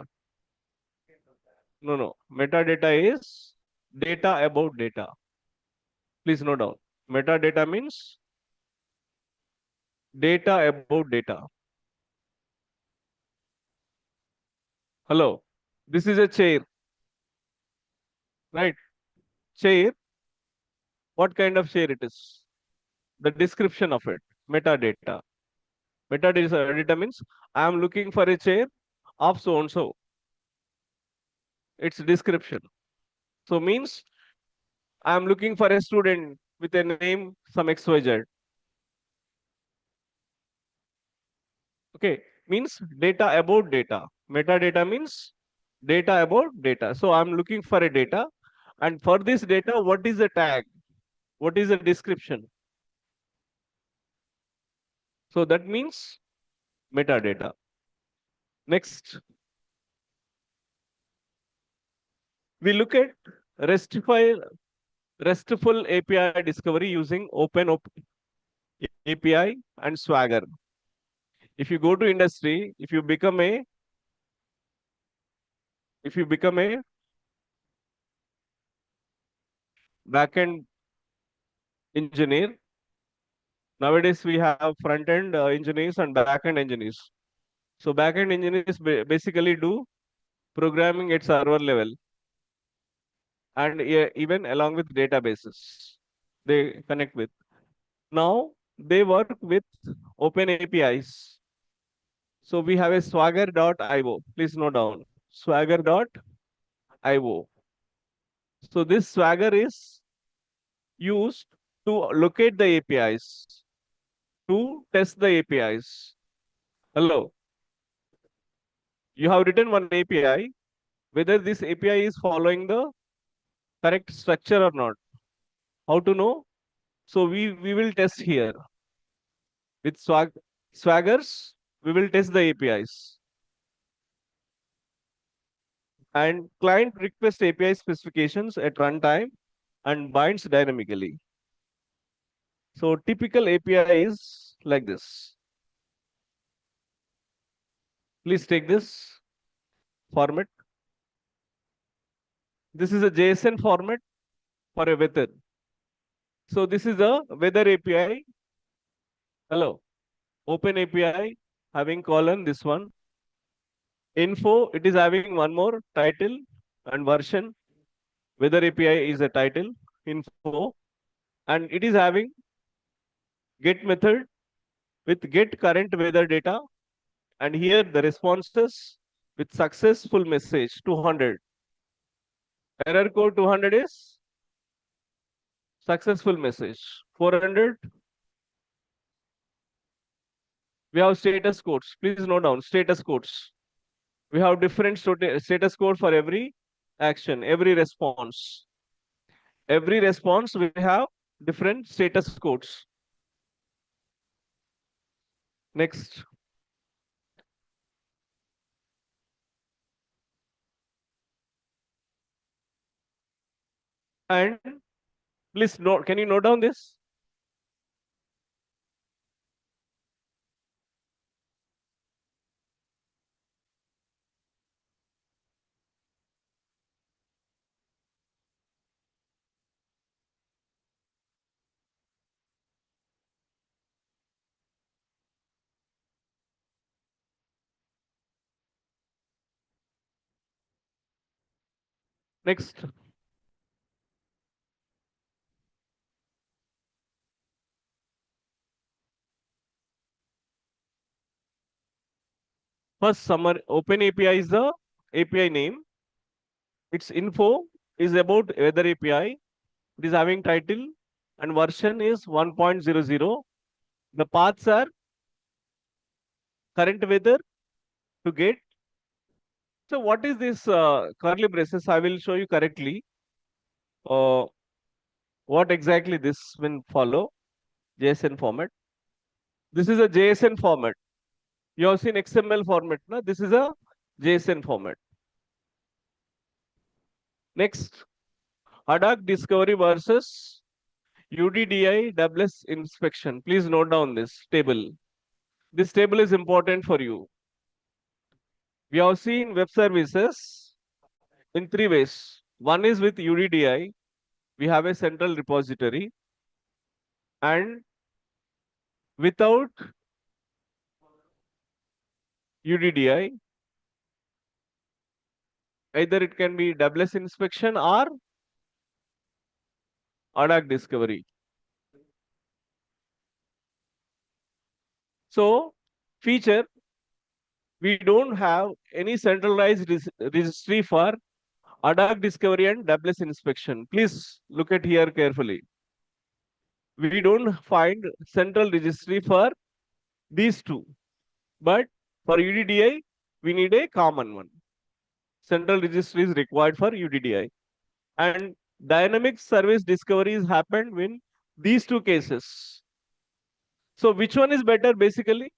No. Metadata is data about data. Please note down. Metadata means data about data. Hello. This is a chair, right? Chair. What kind of chair it is? The description of it. Metadata. Metadata means I am looking for a chair of so and so. Its description. So means I am looking for a student with a name some XYZ. Okay, means data about data. Metadata means data about data. So I'm looking for a data, and for this data, what is the tag? What is the description? So that means metadata. Next, we look at RESTful, RESTful API discovery using API and Swagger. If you go to industry, if you become a backend engineer, nowadays we have front end engineers and back end engineers. So back end engineers basically do programming at server level and even along with databases they connect with. Now they work with open APIs. So we have a swagger.io. Please note down swagger.io. So this swagger is used to locate the APIs, to test the APIs. Hello, you have written one API, whether this API is following the correct structure or not. How to know? So we will test here with swaggers. We will test the APIs and client request API specifications at runtime and binds dynamically. So typical API is like this. Please take this format. This is a JSON format for a weather. So this is a weather API. Hello, open API having colon this one. Info, it is having one more title and version. Weather API is a title, info, and it is having get method with get current weather data. And here the responses with successful message 200. Error code 200 is successful message. 400, we have status codes. Please note down status codes. We have different status code for every action, every response. Every response we have different status codes. Next. And please note, can you note down this? Next. First, summary. Open API is the API name. Its info is about weather API. It is having title and version is 1.00. The paths are current weather to get. So what is this curly braces? I will show you correctly uh, what exactly this will follow. JSON format. This is a JSON format. You have seen XML format. No? This is a JSON format. Next, Hadoop discovery versus UDDI doubles inspection. Please note down this table. This table is important for you. We have seen web services in three ways. One is with UDDI. We have a central repository, and without UDDI, either it can be doubles inspection or Hadoop discovery. So, feature, we don't have any centralized registry for Hadoop discovery and doubles inspection. Please look at here carefully. We don't find central registry for these two, but for UDDI, we need a common one. Central registry is required for UDDI. And dynamic service discoveries happened in these two cases. So which one is better basically?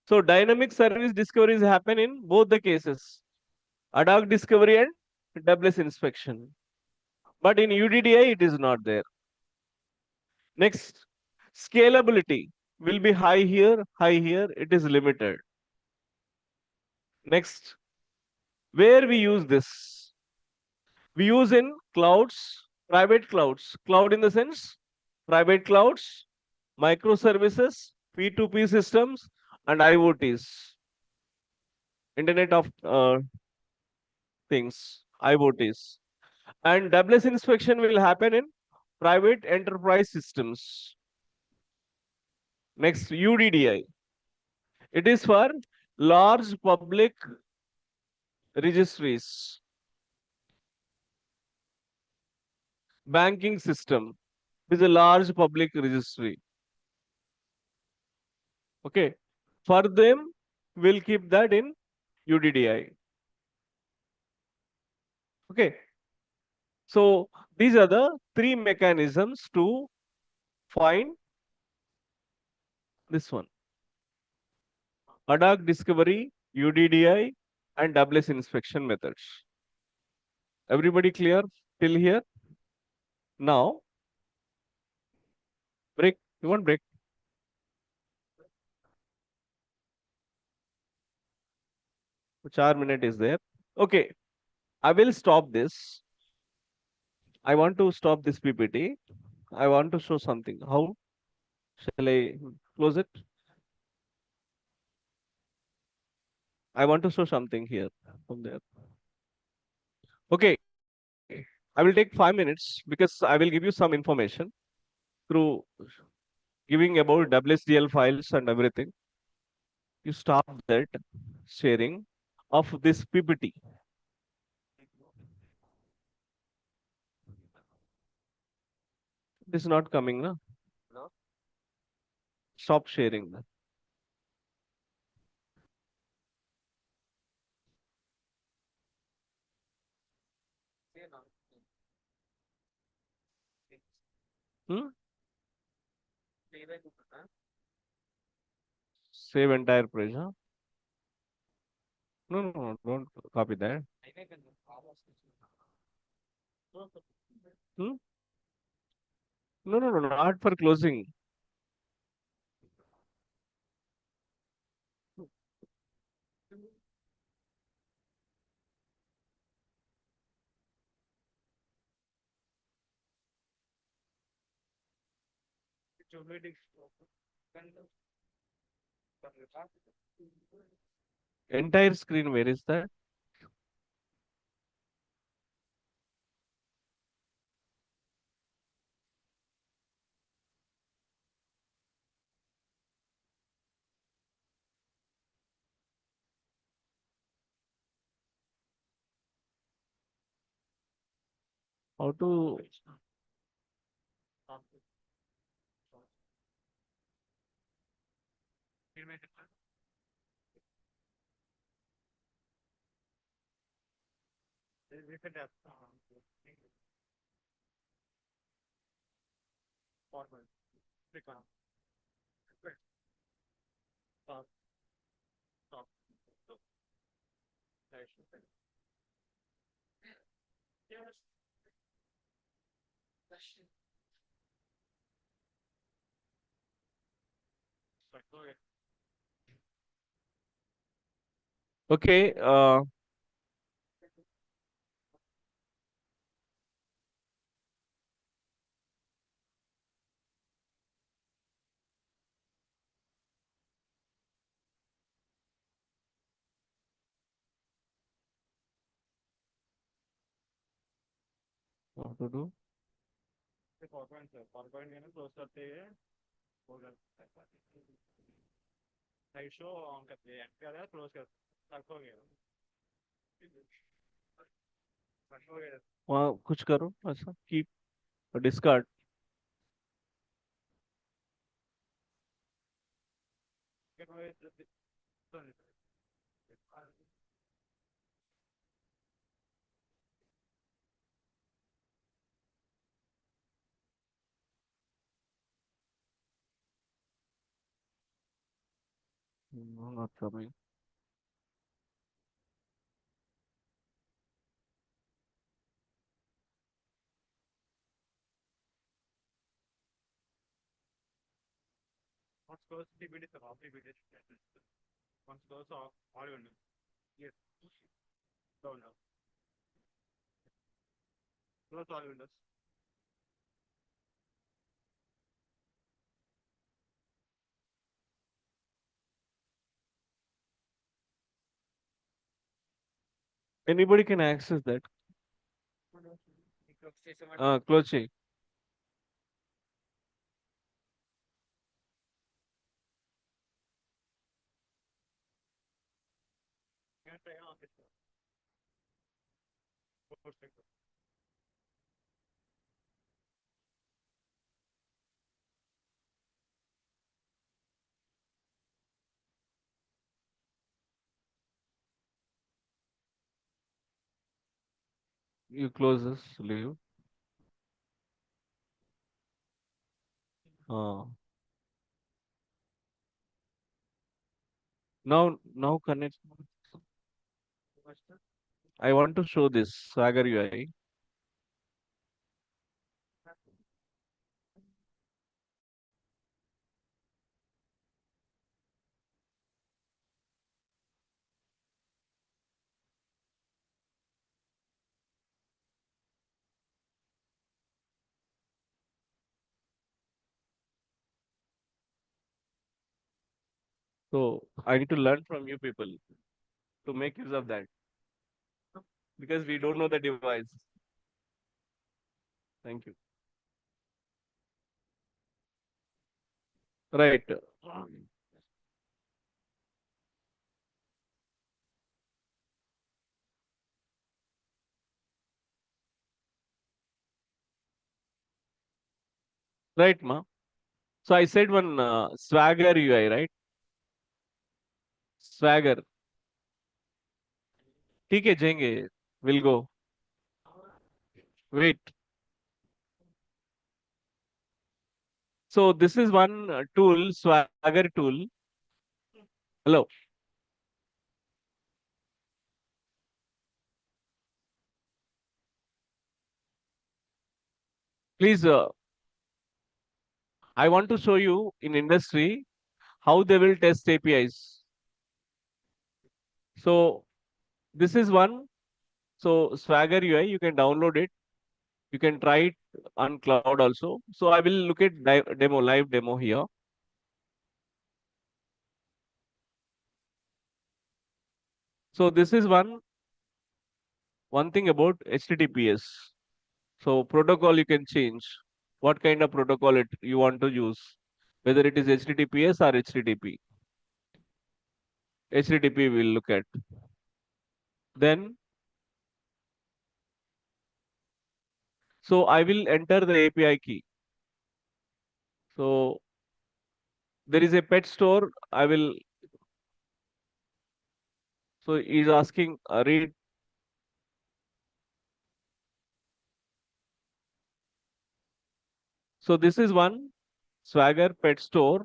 So dynamic service discoveries happen in both the cases, ad hoc discovery and doubles inspection. But in UDDI, it is not there. Next, scalability will be high here, it is limited. Next, where we use this? We use in clouds, private clouds. Cloud in the sense, private clouds, microservices, P2P systems, and IoTs, Internet of Things, IoTs. And doubles inspection will happen in private enterprise systems. Next, UDDI. It is for large public registries, banking system. It is a large public registry. Okay. For them, we'll keep that in UDDI. Okay. So these are the three mechanisms to find this one. Ad hoc discovery, UDDI, and doubles inspection methods. Everybody clear till here? Now, break. You want break? 4 minutes is there. Okay. I will stop this. I want to stop this PPT. I want to show something. How shall I close it? I want to show something here from there. Okay. I will take 5 minutes because I will give you some information through giving about WSDL files and everything. You stop that sharing of this PPT. It is not coming, na? Stop sharing. Hmm? Save entire page, huh? No, no, no, don't copy that. Hmm? No, no, no, not for closing. Entire screen, where is that? How to okay, how to do? वहाँ कुछ करो ऐसा keep discard. No, not coming. Anybody can access that. Close. You close this, leave. Uh, now connect. I want to show this Swagger UI. So I need to learn from you people to make use of that because we don't know the device. Thank you. Right. Right, ma. So I said one Swagger UI, right? Swagger. ठीक है जाएंगे. We'll go. Wait. So this is one tool, Swagger tool. Hello. Please, I want to show you in industry how they will test APIs. So this is one. So Swagger UI, you can download it. You can try it on cloud also. So I will look at demo, live demo here. So this is one thing about HTTPS. So protocol you can change. What kind of protocol you want to use, whether it is HTTPS or HTTP. HTTP we'll look at. Then So I will enter the API key. So there is a pet store. I will, so he's asking read. So this is one Swagger pet store.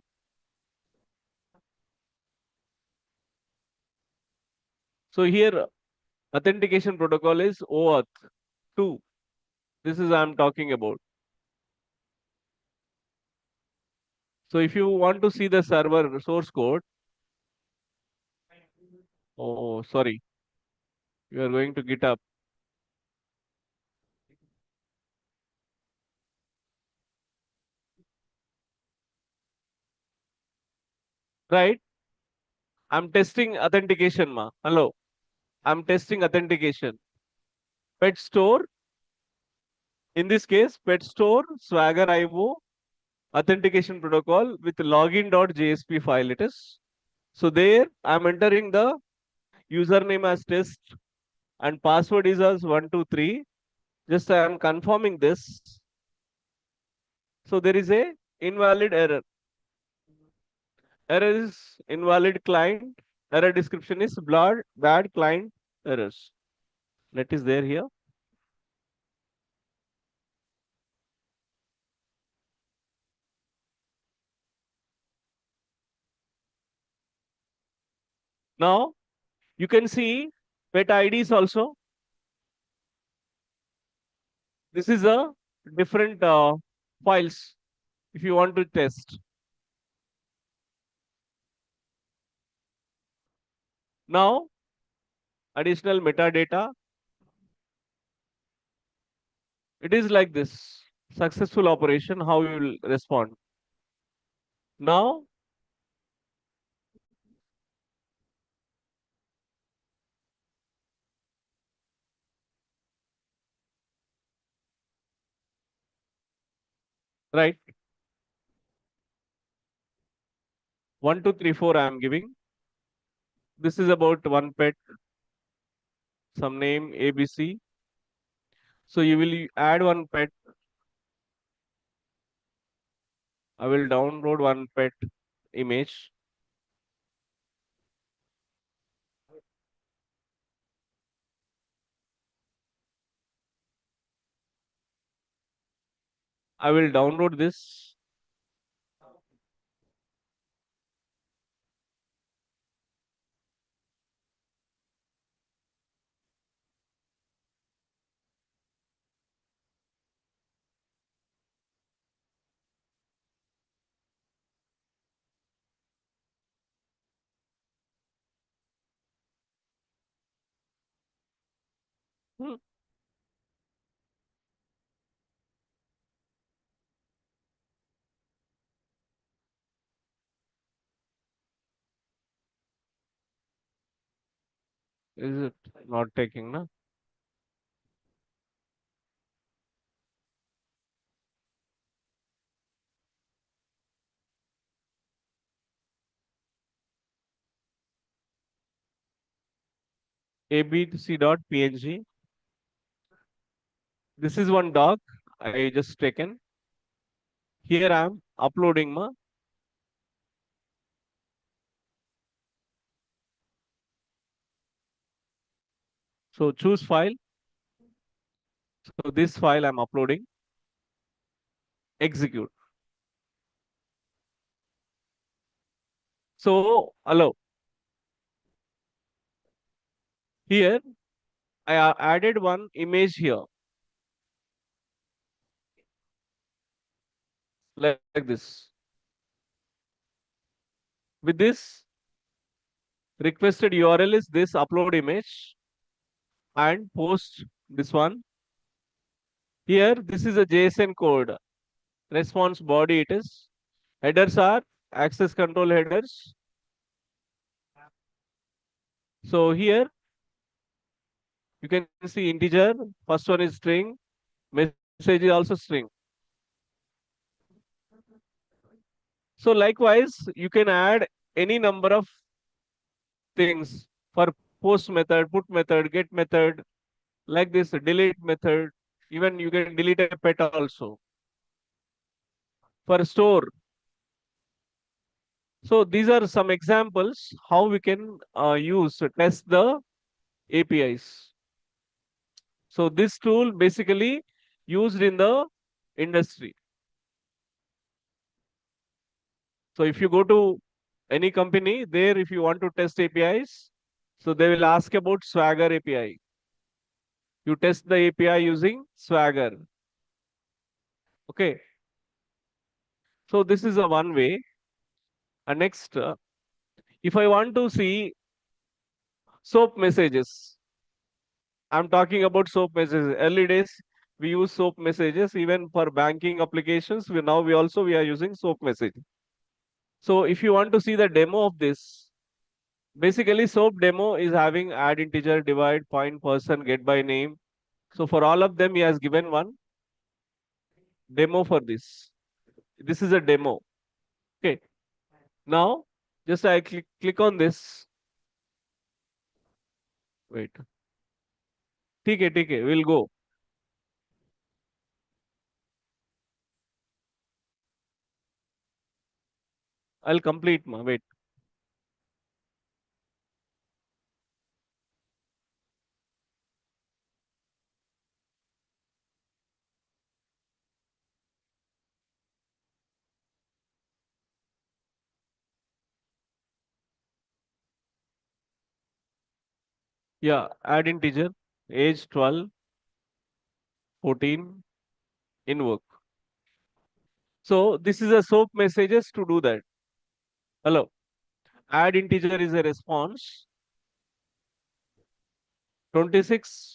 So here authentication protocol is OAuth 2. This is I'm talking about. So if you want to see the server source code, oh sorry, you are going to GitHub, right? I'm testing authentication, ma. Hello, I'm testing authentication. Pet store, in this case, pet store Swagger IO authentication protocol with login.jsp file it is. So there I'm entering the username as test and password is as 123. Just I am confirming this. So there is a invalid error. Error is invalid client. Error description is bad client errors. That is there here. Now you can see pet IDs also. This is a different files if you want to test. Now additional metadata. It is like this. Successful operation, how you will respond. Now, right, 1, 2, 3, 4 I am giving. This is about one pet, some name ABC. So you will add one pet. I will download one pet image. I will download this. Hmm, is it not taking, na? abc.png. This is one doc I just taken. Here I am uploading ma. So choose file. So this file I'm uploading. Execute. So allow. Here I added one image here like this. With this requested URL is this upload image and post this one. Here this is a JSON code. Response body it is. Headers are access control headers. So here you can see integer. First one is string. Message is also string. So likewise, you can add any number of things for post method, put method, get method, like this delete method. Even you can delete a pet also. For store, so these are some examples how we can use to test the APIs. So this tool basically used in the industry. So if you go to any company there, if you want to test APIs, so they will ask about Swagger API. You test the API using Swagger. Okay. So this is a one way. And next, if I want to see SOAP messages, I'm talking about SOAP messages. Early days, we use SOAP messages even for banking applications. We are using SOAP message. So if you want to see the demo of this, basically SOAP demo is having add integer, divide, point, person, get by name. So for all of them, he has given one demo for this. This is a demo. Okay. Now, just I click on this. Wait. ठीक है, we'll go. I'll complete ma. Wait. Yeah, add integer, age 12, 14, invoke. So this is a SOAP messages to do that. Hello. Add integer is a response. 26